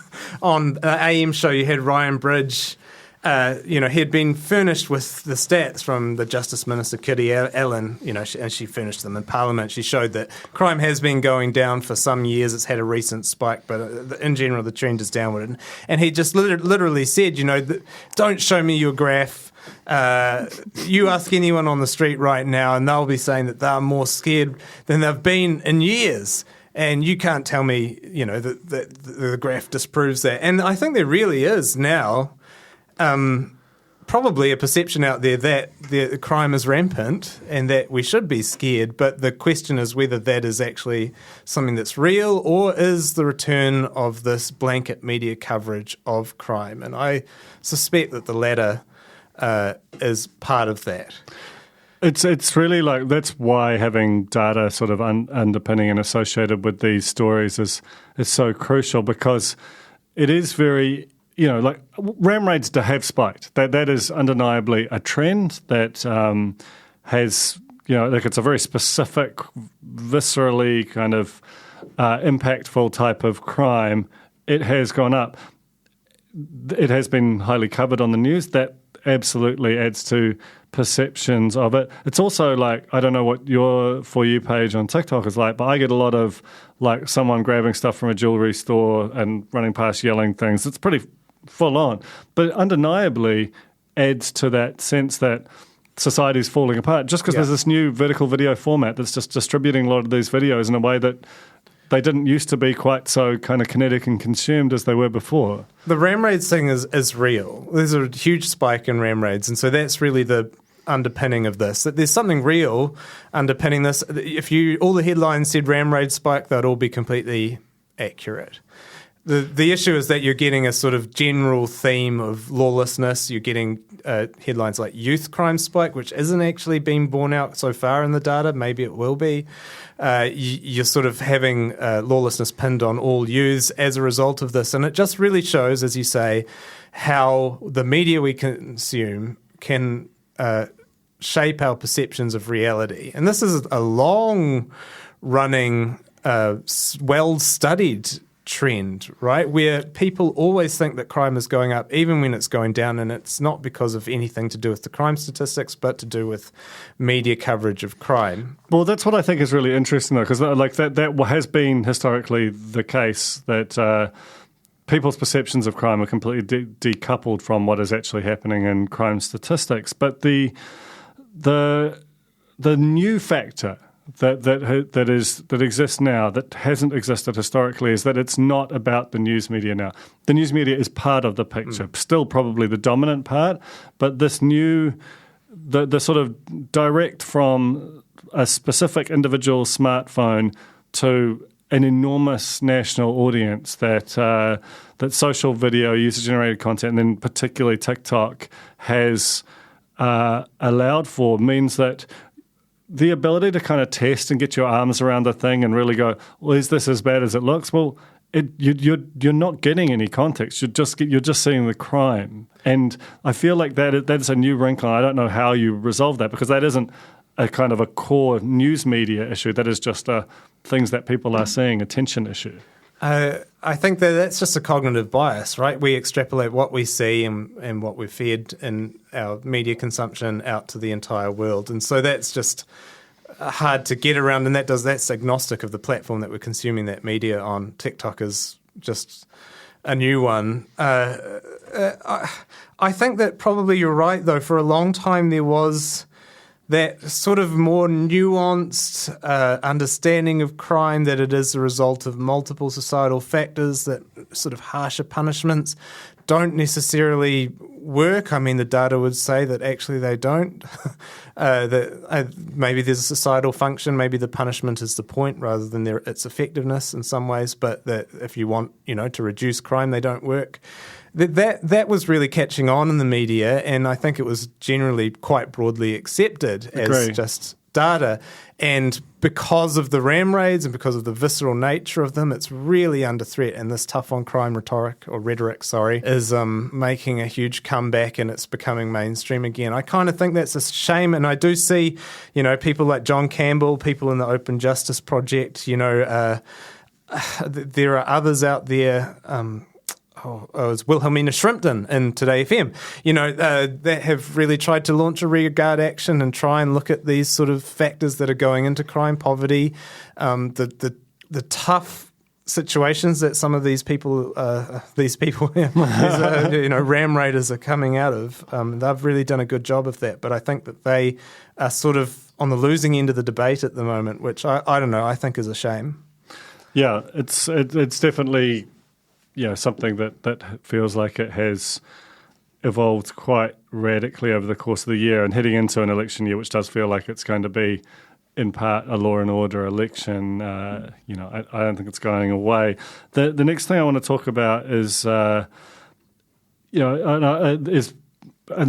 AM show, you had Ryan Bridge he had been furnished with the stats from the Justice Minister, Kitty Allen, and she furnished them in Parliament. She showed that crime has been going down for some years. It's had a recent spike, but in general, the trend is downward. And he just literally said, don't show me your graph. You ask anyone on the street right now, and they'll be saying that they're more scared than they've been in years. And you can't tell me, that the graph disproves that. And I think there really is now probably a perception out there that the crime is rampant and that we should be scared. But the question is whether that is actually something that's real or is the return of this blanket media coverage of crime. And I suspect that the latter is part of that. It's really like that's why having data sort of underpinning and associated with these stories is so crucial, because it is very, like ram raids have spiked. That is undeniably a trend that has, like it's a very specific, viscerally kind of impactful type of crime. It has gone up. It has been highly covered on the news. That absolutely adds to perceptions of it. It's also like, I don't know what your For You page on TikTok is like, but I get a lot of like someone grabbing stuff from a jewelry store and running past yelling things. It's pretty full on, but undeniably adds to that sense that society's falling apart just because there's this new vertical video format that's just distributing a lot of these videos in a way that they didn't used to be quite so kind of kinetic and consumed as they were before. The ram raids thing is real. There's a huge spike in ram raids, and so that's really the underpinning of this, that there's something real underpinning this. If all the headlines said ram raid spike, they'd all be completely accurate. The issue is that you're getting a sort of general theme of lawlessness. You're getting headlines like youth crime spike, which isn't actually being borne out so far in the data. Maybe it will be. You're sort of having lawlessness pinned on all youths as a result of this. And it just really shows, as you say, how the media we consume can shape our perceptions of reality. And this is a long-running, well-studied trend, right, where people always think that crime is going up even when it's going down, and it's not because of anything to do with the crime statistics but to do with media coverage of crime. Well, that's what I think is really interesting, though, because like that has been historically the case, that people's perceptions of crime are completely decoupled from what is actually happening in crime statistics. But the new factor that exists now that hasn't existed historically is that it's not about the news media now. The news media is part of the picture, still probably the dominant part, but this new, the sort of direct from a specific individual smartphone to an enormous national audience that social video, user-generated content, and then particularly TikTok has allowed for, means that the ability to kind of test and get your arms around the thing and really go, well, is this as bad as it looks? Well, you're not getting any context. You're just seeing the crime, and I feel like that's a new wrinkle. I don't know how you resolve that, because that isn't a kind of a core news media issue. That is just things that people are seeing, attention issue. I think that's just a cognitive bias, right? We extrapolate what we see and what we're fed in our media consumption out to the entire world. And so that's just hard to get around, and that's agnostic of the platform that we're consuming that media on. TikTok is just a new one. I think that probably you're right, though. For a long time there was that sort of more nuanced understanding of crime, that it is the result of multiple societal factors, that sort of harsher punishments don't necessarily work. I mean, the data would say that actually they don't. Maybe there's a societal function, maybe the punishment is the point rather than its effectiveness in some ways, but that if you want, to reduce crime, they don't work. That was really catching on in the media, and I think it was generally quite broadly accepted as just data. And because of the ram raids and because of the visceral nature of them, it's really under threat. And this tough on crime rhetoric is making a huge comeback, and it's becoming mainstream again. I kind of think that's a shame, and I do see, people like John Campbell, people in the Open Justice Project, there are others out there. was Wilhelmina Shrimpton in Today FM, that have really tried to launch a rearguard action and try and look at these sort of factors that are going into crime, poverty, the tough situations that some of these people, ram raiders are coming out of. They've really done a good job of that, but I think that they are sort of on the losing end of the debate at the moment, which I don't know, I think is a shame. Yeah, it's definitely something that feels like it has evolved quite radically over the course of the year, and heading into an election year, which does feel like it's going to be in part a law and order election. I don't think it's going away. The next thing I want to talk about is, and there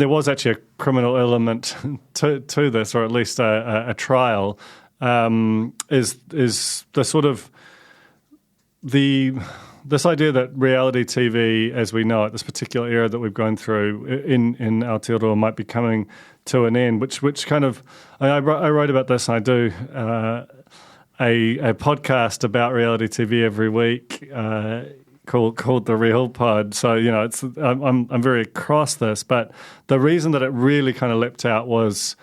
was actually a criminal element to this, or at least a trial. Is the sort of this idea that reality TV, as we know it, this particular era that we've gone through in Aotearoa, might be coming to an end, which kind of, I wrote about this, and I do a podcast about reality TV every week called The Real Pod. So, I'm very across this, but the reason that it really kind of leapt out was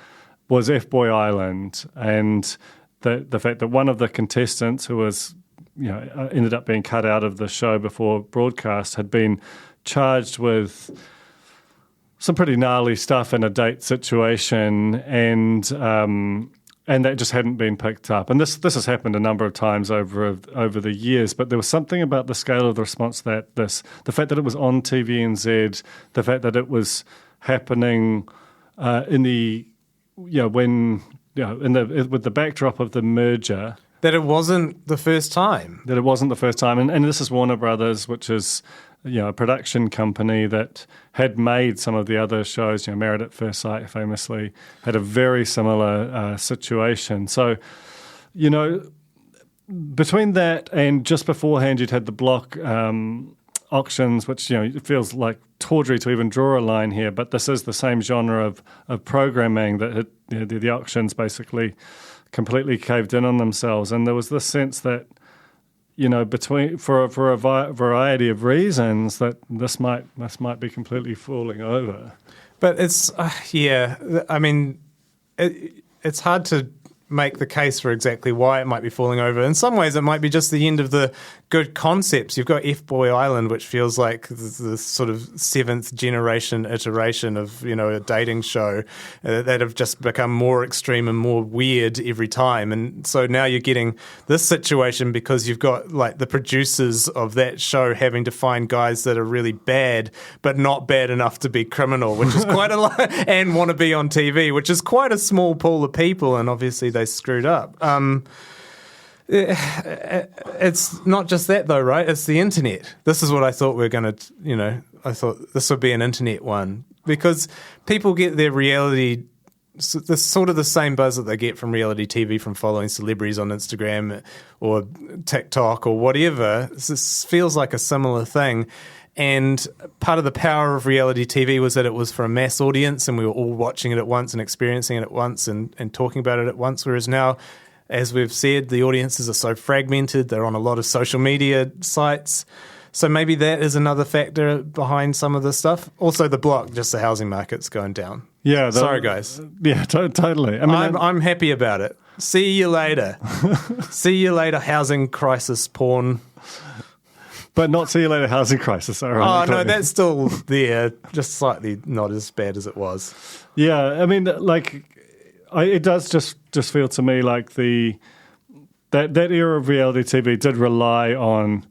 F-Boy Island, and the fact that one of the contestants, who was ended up being cut out of the show before broadcast, had been charged with some pretty gnarly stuff in a date situation, and that just hadn't been picked up. And this has happened a number of times over the years, but there was something about the scale of the response the fact that it was on TVNZ, the fact that it was happening with the backdrop of the merger. That it wasn't the first time. And this is Warner Brothers, which is a production company that had made some of the other shows. Married at First Sight famously had a very similar situation. So, between that and just beforehand, you'd had the block auctions, which it feels like tawdry to even draw a line here, but this is the same genre of programming that the auctions basically completely caved in on themselves. And there was this sense that, for a variety of reasons, that this might be completely falling over. But it's, it's hard to make the case for exactly why it might be falling over. In some ways, it might be just the end of the good concepts. You've got F-Boy Island, which feels like the sort of seventh generation iteration of, a dating show that have just become more extreme and more weird every time. And so now you're getting this situation because you've got like the producers of that show having to find guys that are really bad, but not bad enough to be criminal, which is quite a lot, and want to be on TV, which is quite a small pool of people. And obviously they screwed up. It's not just that though, right? It's the internet. This is what I thought we were going to, I thought this would be an internet one, because people get their reality, this sort of the same buzz that they get from reality TV from following celebrities on Instagram or TikTok or whatever. This feels like a similar thing. And part of the power of reality TV was that it was for a mass audience, and we were all watching it at once and experiencing it at once and talking about it at once. Whereas now, as we've said, the audiences are so fragmented. They're on a lot of social media sites. So maybe that is another factor behind some of this stuff. Also, the block, just the housing market's going down. Yeah. Sorry, guys. Yeah, totally. I'm happy about it. See you later. See you later, housing crisis porn. But not see you later, housing crisis. Oh, no, that's still there, just slightly not as bad as it was. Yeah, it does just feel to me like that era of reality TV did rely on,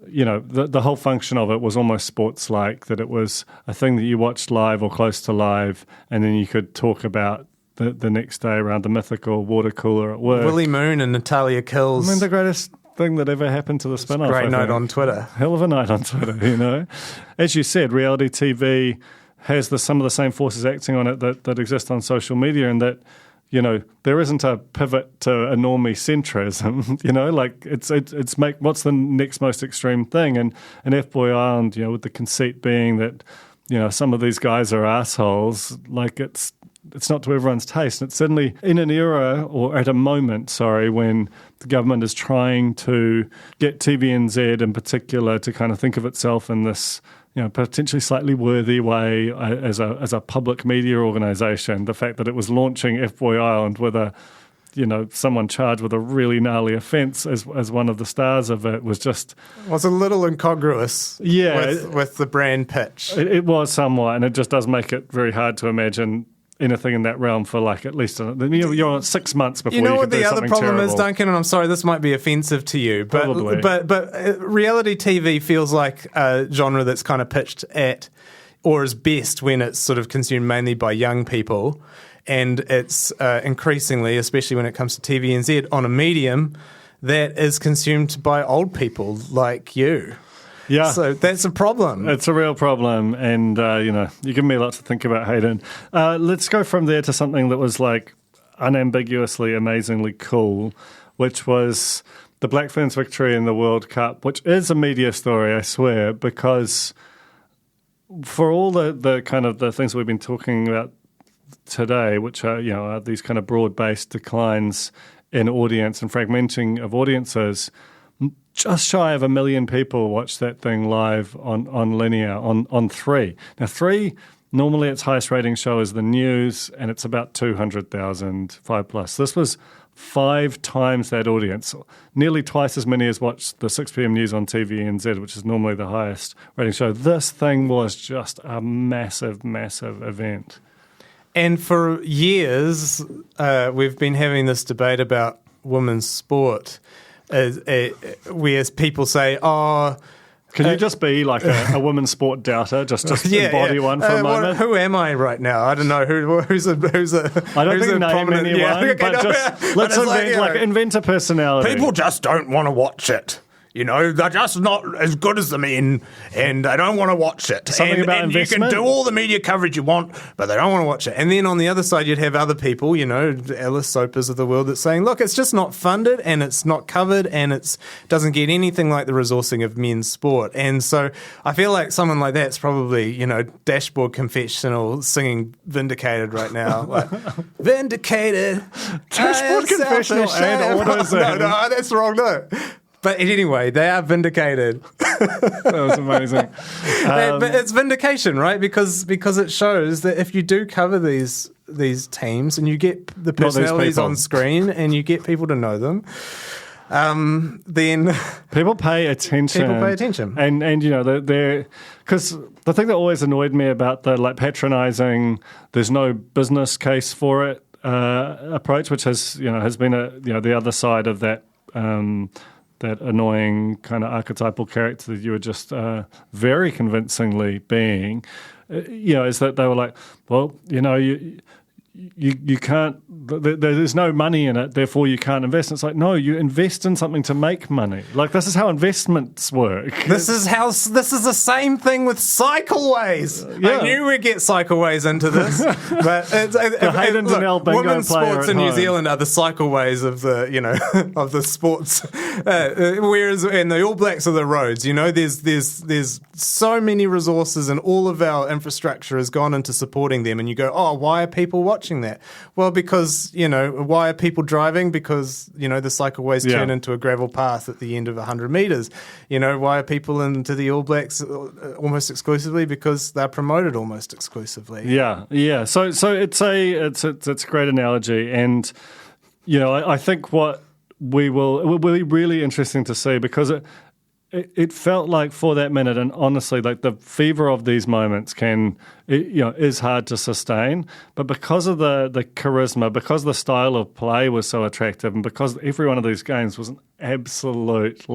the whole function of it was almost sports-like, that it was a thing that you watched live or close to live, and then you could talk about the next day around the mythical water cooler at work. Willie Moon and Natalia Kills. The greatest thing that ever happened to the Spinoff. Great night on Twitter. Hell of a night on Twitter, As you said, reality TV has some of the same forces acting on it that exist on social media, and that, there isn't a pivot to a normie centrism, what's the next most extreme thing? And F-Boy Island, with the conceit being that, some of these guys are assholes, it's not to everyone's taste. And it's certainly in an era, or at a moment, when the government is trying to get TVNZ in particular to kind of think of itself in this, potentially slightly worthy way as a public media organisation. The fact that it was launching F Boy Island with someone charged with a really gnarly offence as one of the stars of it was a little incongruous. Yeah, with the brand pitch. It was somewhat, and it just does make it very hard to imagine anything in that realm for at least you're on 6 months before you can do something terrible. You know what the other problem is, Duncan, and I'm sorry this might be offensive to you, but reality TV feels like a genre that's kind of pitched at, or is best when it's sort of consumed mainly by young people, and it's increasingly, especially when it comes to TVNZ, on a medium that is consumed by old people like you. Yeah. So that's a problem. It's a real problem. And, you give me a lot to think about, Hayden. Let's go from there to something that was unambiguously, amazingly cool, which was the Black Ferns' victory in the World Cup, which is a media story, I swear, because for all the kind of the things we've been talking about today, which are these kind of broad-based declines in audience and fragmenting of audiences, just shy of 1 million people watched that thing live on linear, on 3. Now, 3, normally its highest rating show is The News, and it's about 200,000, 5+. This was 5 times that audience, nearly twice as many as watched the 6 p.m. news on TVNZ, which is normally the highest rating show. This thing was just a massive, massive event. And for years, we've been having this debate about women's sport, where people say, can you just be like a women's sport doubter? Just embody one for a moment. Who am I right now? I don't know who's a. I don't think name anyone, let's invent a personality. People just don't want to watch it. They're just not as good as the men, and they don't want to watch it. Something about investment. You can do all the media coverage you want, but they don't want to watch it. And then on the other side, you'd have other people, Alice Sopers of the world, that's saying, look, it's just not funded, and it's not covered, and it doesn't get anything like the resourcing of men's sport. And so I feel like someone like that's probably, dashboard confessional singing Vindicated right now. Vindicated. Dashboard confessional and AutoZone. No, that's wrong, no. But anyway, they are vindicated. That was amazing. But it's vindication, right? Because it shows that if you do cover these teams and you get the personalities on screen and you get people to know them, then people pay attention. And they're because the thing that always annoyed me about the patronising, there's no business case for it approach, which has been the other side of that. That annoying kind of archetypal character that you were just very convincingly being, is that they were like, well, you can't, there's no money in it, therefore you can't invest. And it's like, no, you invest in something to make money. This is how investments work. This is the same thing with cycleways. I knew we'd get cycleways into this, but it's the Hayden Donnell bingo women's player sports in New Zealand are the cycleways of the of the sports, whereas in the All Blacks are the roads. There's so many resources and all of our infrastructure has gone into supporting them, and you go, oh, why are people watching that? Well, because, why are people driving? Because, the cycleways turn into a gravel path at the end of 100 metres. Why are people into the All Blacks almost exclusively? Because they're promoted almost exclusively. Yeah. So it's a great analogy. And, I think what it will be really interesting to see, because it felt like for that minute, and honestly, the fever of these moments is hard to sustain. But because of the charisma, because the style of play was so attractive, and because every one of these games was an absolute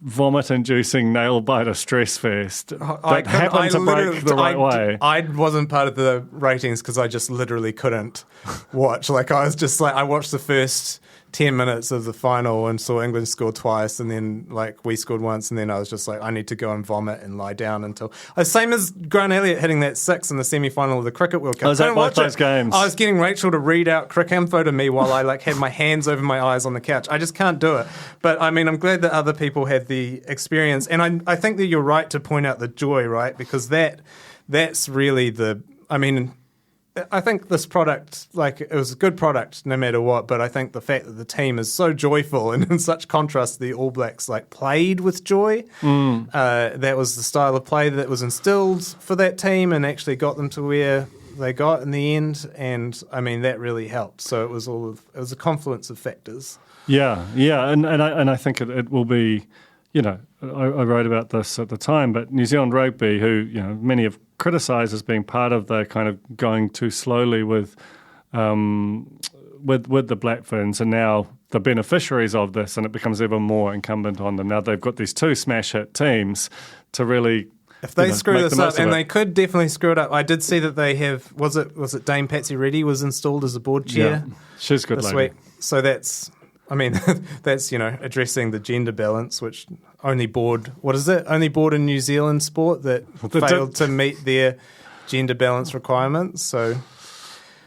vomit-inducing nail-biter stress fest that happened to break the right way. I wasn't part of the ratings because I just literally couldn't watch. I watched the first 10 minutes of the final and saw England score twice, and then we scored once, and then I was just I need to go and vomit and lie down until same as Grant Elliott hitting that 6 in the semi-final of the Cricket World Cup. I was at both those games. I was getting Rachel to read out cricket info to me while I had my hands over my eyes on the couch. I just can't do it. But I'm glad that other people had the experience, and I think that you're right to point out the joy, right? Because that's really I think this product, like, it was a good product no matter what, but I think the fact that the team is so joyful and in such contrast to the All Blacks, like, played with joy, that was the style of play that was instilled for that team and actually got them to where they got in the end, and I mean that really helped. So it was a confluence of factors. Yeah, and I think it will be, you know, I wrote about this at the time, but New Zealand Rugby, who, you know, many have criticised as being part of the kind of going too slowly with the Black Ferns, and now the beneficiaries of this, and it becomes ever more incumbent on them. Now they've got these two smash hit teams to really. If they screw this up, and they could definitely screw it up. I did see that they have, was it Dame Patsy Reddy was installed as a board chair? Yeah, she's good this lady. week. So that's, I mean, that's, you know, addressing the gender balance, which only board in New Zealand sport that failed to meet their gender balance requirements. So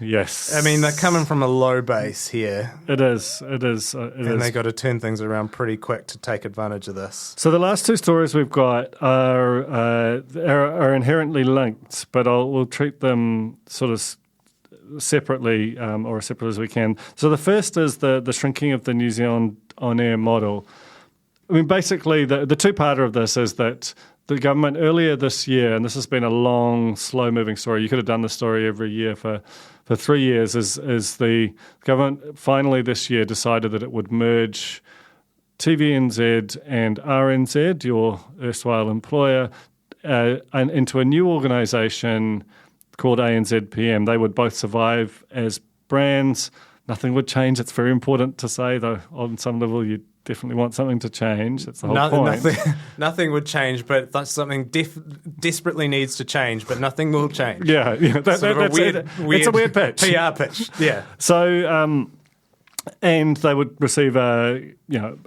yes, I mean, they're coming from a low base here. It is. And they got to turn things around pretty quick to take advantage of this. So the last two stories we've got are inherently linked, but we'll treat them sort of separately, or as separate as we can. So the first is the shrinking of the New Zealand on-air model. I mean, basically, the two-parter of this is that the government earlier this year, and this has been a long, slow-moving story. You could have done the story every year for 3 years, is the government finally this year decided that it would merge TVNZ and RNZ, your erstwhile employer, and into a new organisation called ANZPM. They would both survive as brands. Nothing would change. It's very important to say, though, on some level you definitely want something to change. That's the whole point. Nothing would change, but that's something desperately needs to change, but nothing will change. Yeah. It's a weird pitch. PR pitch, yeah. So, and they would receive a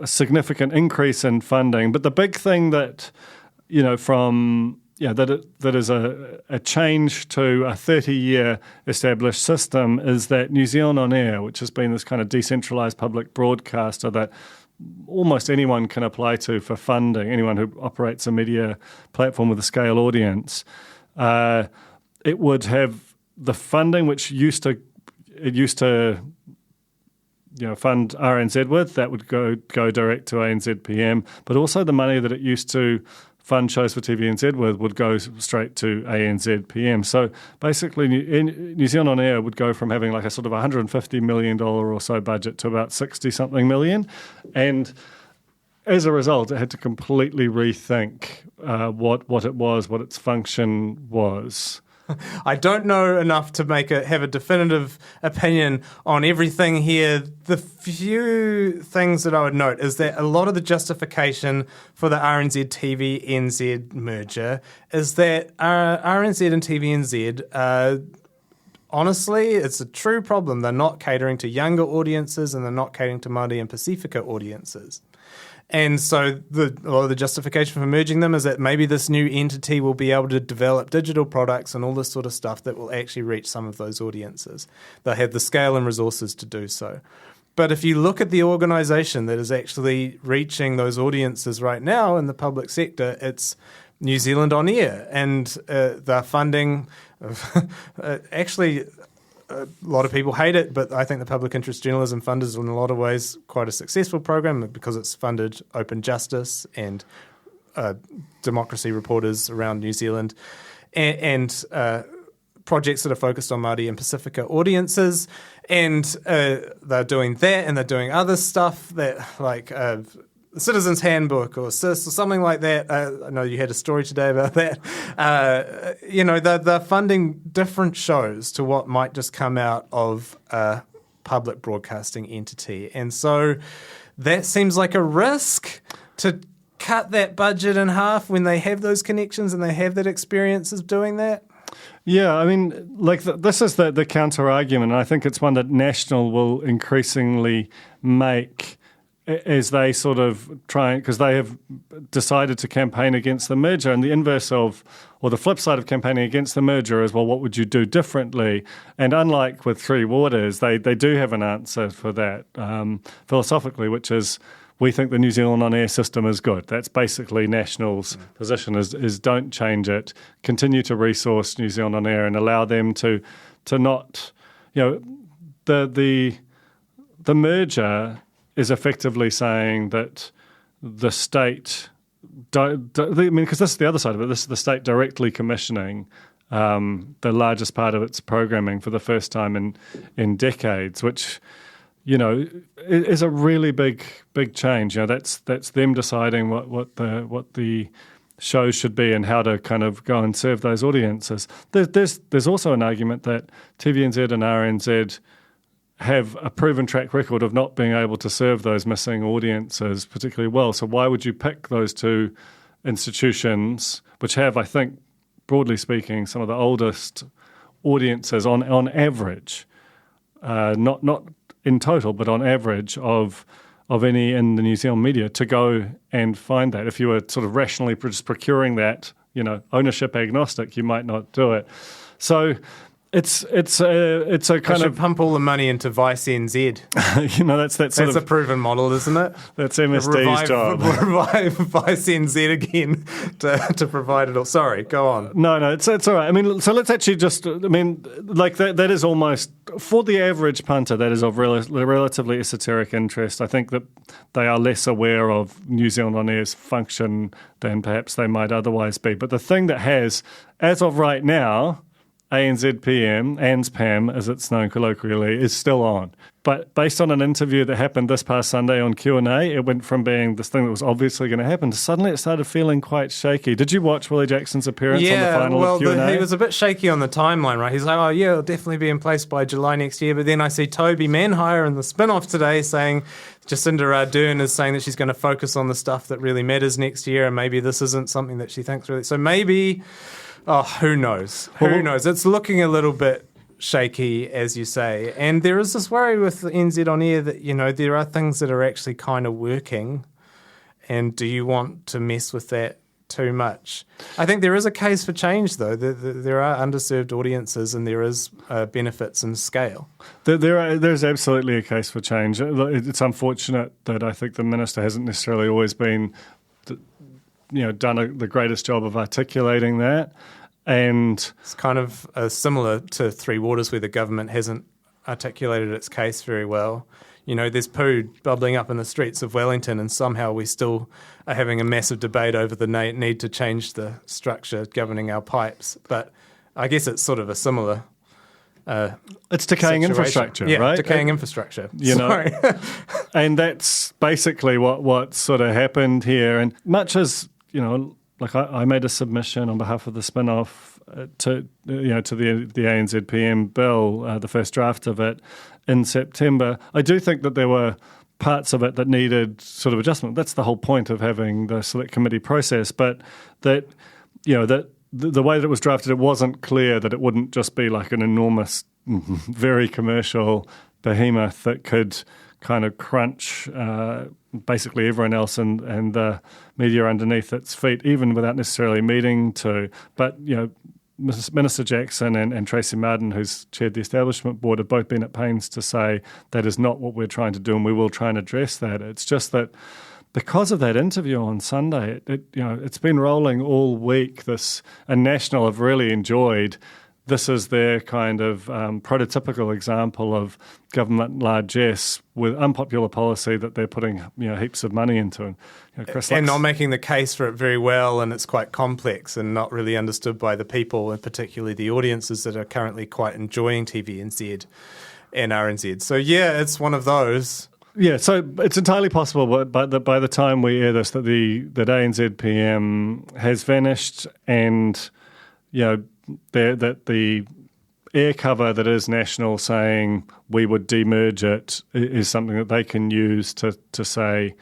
significant increase in funding. But the big thing that, you know, that is a change to a 30-year established system is that New Zealand On Air, which has been this kind of decentralised public broadcaster that almost anyone can apply to for funding, anyone who operates a media platform with a scale audience, it would have the funding which used to fund RNZ with, that would go direct to ANZPM, but also the money that it used to fund shows for TVNZ with would go straight to ANZPM. So basically, New Zealand On Air would go from having like a sort of $150 million or so budget to about 60-something million. And as a result, it had to completely rethink what it was, what its function was. I don't know enough to have a definitive opinion on everything here. The few things that I would note is that a lot of the justification for the RNZ TVNZ merger is that RNZ and TVNZ, honestly, it's a true problem. They're not catering to younger audiences and they're not catering to Māori and Pasifika audiences. And so a lot of the justification for merging them is that maybe this new entity will be able to develop digital products and all this sort of stuff that will actually reach some of those audiences. They'll have the scale and resources to do so. But if you look at the organisation that is actually reaching those audiences right now in the public sector, it's New Zealand On Air. And they're funding actually... A lot of people hate it, but I think the Public Interest Journalism Fund is in a lot of ways quite a successful program because it's funded open justice and democracy reporters around New Zealand and projects that are focused on Māori and Pasifika audiences. And they're doing that and they're doing other stuff that like the Citizen's Handbook or CIS or something like that. I know you had a story today about that. They're funding different shows to what might just come out of a public broadcasting entity. And so that seems like a risk to cut that budget in half when they have those connections and they have that experience of doing that. Yeah, I mean, this is the counter-argument, and I think it's one that National will increasingly make as they sort of try, because they have decided to campaign against the merger. And the inverse of, or the flip side of campaigning against the merger is, well, what would you do differently? And unlike with Three Waters, they do have an answer for that philosophically, which is, we think the New Zealand On Air system is good. That's basically National's position is don't change it, continue to resource New Zealand On Air and allow them to not, the merger is effectively saying that the state, because this is the other side of it, this is the state directly commissioning the largest part of its programming for the first time in decades, which, is a really big change. That's them deciding what the shows should be and how to kind of go and serve those audiences. There's also an argument that TVNZ and RNZ have a proven track record of not being able to serve those missing audiences particularly well. So why would you pick those two institutions, which have, I think, broadly speaking, some of the oldest audiences on average, not in total, but on average of any in the New Zealand media, to go and find that? If you were sort of rationally just procuring that, ownership agnostic, you might not do it. So it's a kind of pump all the money into Vice NZ. That's a proven model, isn't it? That's MSD's job. Revive Vice NZ again to provide it all. Sorry, go on. No, it's all right. I mean, so let's actually just. That is almost, for the average punter, that is of relatively esoteric interest. I think that they are less aware of New Zealand On Air's function than perhaps they might otherwise be. But the thing that has, as of right now, ANZPM, ANZPAM as it's known colloquially, is still on. But based on an interview that happened this past Sunday on Q&A, it went from being this thing that was obviously going to happen to suddenly it started feeling quite shaky. Did you watch Willie Jackson's appearance on the final of Q&A? He was a bit shaky on the timeline, right? He's like, oh yeah, it'll definitely be in place by July next year. But then I see Toby Manhire in the Spinoff today saying Jacinda Ardern is saying that she's going to focus on the stuff that really matters next year, and maybe this isn't something that she thinks really. So maybe... Oh, who knows? Who knows? It's looking a little bit shaky, as you say. And there is this worry with NZ On Air that, there are things that are actually kind of working. And do you want to mess with that too much? I think there is a case for change, though. There are underserved audiences and there is benefits in scale. There's absolutely a case for change. It's unfortunate that I think the minister hasn't necessarily always been... done the greatest job of articulating that. And it's kind of similar to Three Waters, where the government hasn't articulated its case very well. There's poo bubbling up in the streets of Wellington, and somehow we still are having a massive debate over the need to change the structure governing our pipes. But I guess it's sort of a similar it's decaying situation. Infrastructure, yeah, right? Decaying infrastructure. Sorry. And that's basically what sort of happened here. And much as, I made a submission on behalf of the Spinoff to the ANZPM bill, the first draft of it, in September. I do think that there were parts of it that needed sort of adjustment. That's the whole point of having the select committee process. But that the way that it was drafted, it wasn't clear that it wouldn't just be like an enormous, very commercial behemoth that could kind of crunch basically everyone else and the media underneath its feet, even without necessarily meeting to. But, Minister Jackson and Tracy Martin, who's chaired the Establishment Board, have both been at pains to say that is not what we're trying to do, and we will try and address that. It's just that because of that interview on Sunday, it's been rolling all week. And National have really enjoyed. This is their kind of prototypical example of government largesse with unpopular policy that they're putting heaps of money into. And not making the case for it very well, and it's quite complex and not really understood by the people, and particularly the audiences that are currently quite enjoying TVNZ and RNZ. So yeah, it's one of those. Yeah, so it's entirely possible by the time we air this that ANZPM has vanished, and that the air cover that is National saying we would demerge it is something that they can use to say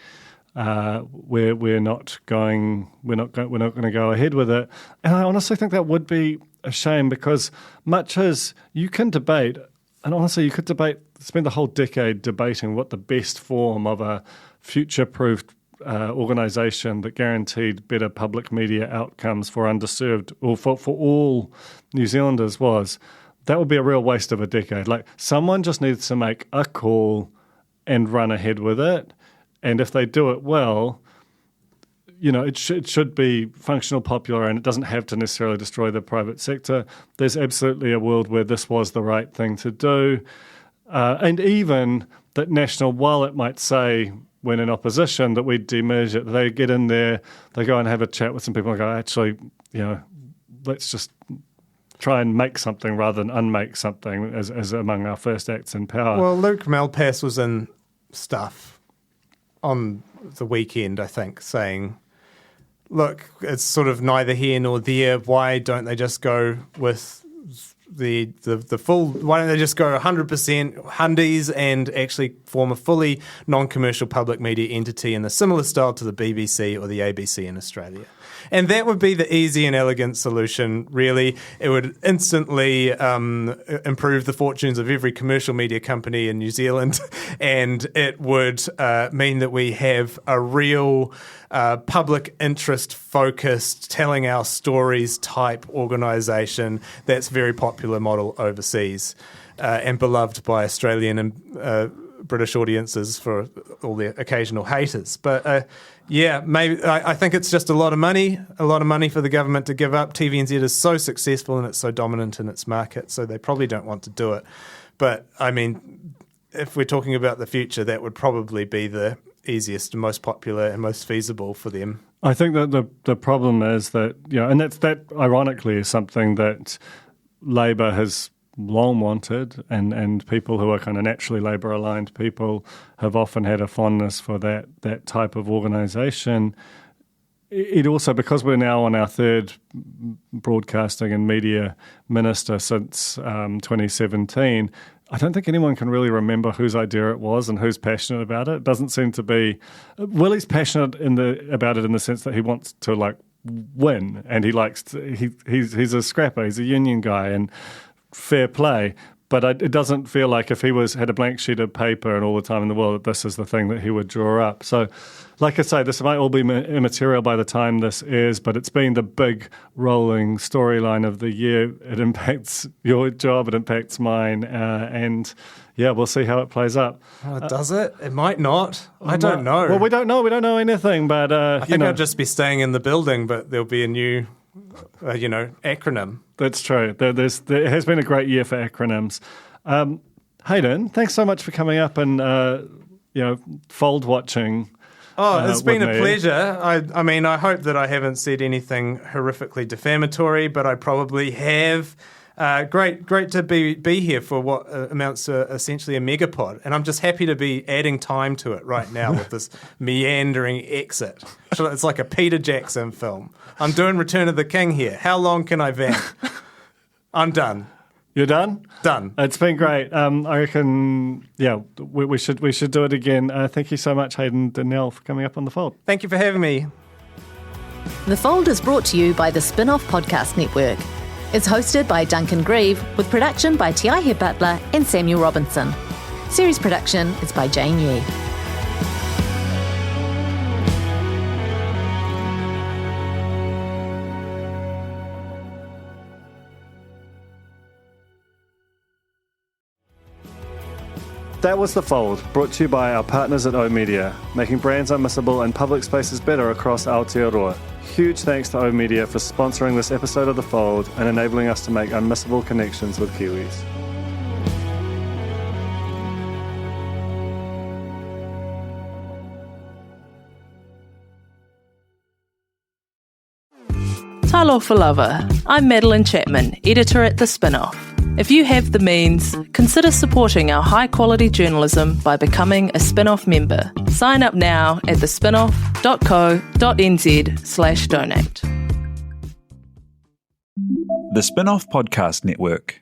we're not going to go ahead with it. And I honestly think that would be a shame, because much as you can debate, and honestly you could spend the whole decade debating what the best form of a future-proofed organisation that guaranteed better public media outcomes for underserved or for all New Zealanders was, that would be a real waste of a decade. Like, someone just needs to make a call and run ahead with it, and if they do it well, it should be functional, popular, and it doesn't have to necessarily destroy the private sector. There's absolutely a world where this was the right thing to do. And even that National, while it might say when in opposition that we demerge it, they get in there, they go and have a chat with some people and go, actually, let's just try and make something rather than unmake something as among our first acts in power. Well, Luke Malpass was in Stuff on the weekend, I think, saying, look, it's sort of neither here nor there. Why don't they just go with the full, why don't they just go 100% Hundies and actually form a fully non-commercial public media entity in a similar style to the BBC or the ABC in Australia? And that would be the easy and elegant solution, really. It would instantly improve the fortunes of every commercial media company in New Zealand, and it would mean that we have a real public interest focused, telling our stories type organisation that's very popular model overseas and beloved by Australian and British audiences for all their occasional haters. But maybe I think it's just a lot of money for the government to give up. TVNZ is so successful and it's so dominant in its market, so they probably don't want to do it. But, I mean, if we're talking about the future, that would probably be the easiest and most popular and most feasible for them. I think that the problem is that, and that ironically is something that Labour has long wanted, and people who are kind of naturally Labour-aligned people have often had a fondness for that type of organisation. It also, because we're now on our third broadcasting and media minister since 2017, I don't think anyone can really remember whose idea it was and who's passionate about it. It doesn't seem to be... Willie's passionate about it in the sense that he wants to, win, and he likes to, he's a scrapper, he's a union guy, and fair play, but it doesn't feel like if he had a blank sheet of paper and all the time in the world that this is the thing that he would draw up. So, like I say, this might all be immaterial by the time this airs, but it's been the big rolling storyline of the year. It impacts your job, it impacts mine, and we'll see how it plays out. Does it? It might not. I don't know. Well, we don't know. We don't know anything, but I think I'll just be staying in the building, but there'll be a new acronym. That's true. There has been a great year for acronyms. Hayden, thanks so much for coming up and fold watching. Oh, it's been a pleasure. I mean, I hope that I haven't said anything horrifically defamatory, but I probably have. Great to be here for what amounts to essentially a megapod, and I'm just happy to be adding time to it right now with this meandering exit. It's like a Peter Jackson film. I'm doing Return of the King here. How long can I vamp? I'm done. You're done? Done. It's been great. I reckon, we should do it again. Thank you so much, Hayden Donnell, for coming up on The Fold. Thank you for having me. The Fold is brought to you by the Spinoff Podcast Network. It's hosted by Duncan Grieve, with production by Tiahe Butler and Samuel Robinson. Series production is by Jane Yee. That was The Fold, brought to you by our partners at oOh!media, making brands unmissable and public spaces better across Aotearoa. Huge thanks to oOh!media for sponsoring this episode of The Fold and enabling us to make unmissable connections with Kiwis. Talofa lover, I'm Madeline Chapman, editor at The Spinoff. If you have the means, consider supporting our high-quality journalism by becoming a Spinoff member. Sign up now at thespinoff.co.nz/donate. The Spinoff Podcast Network.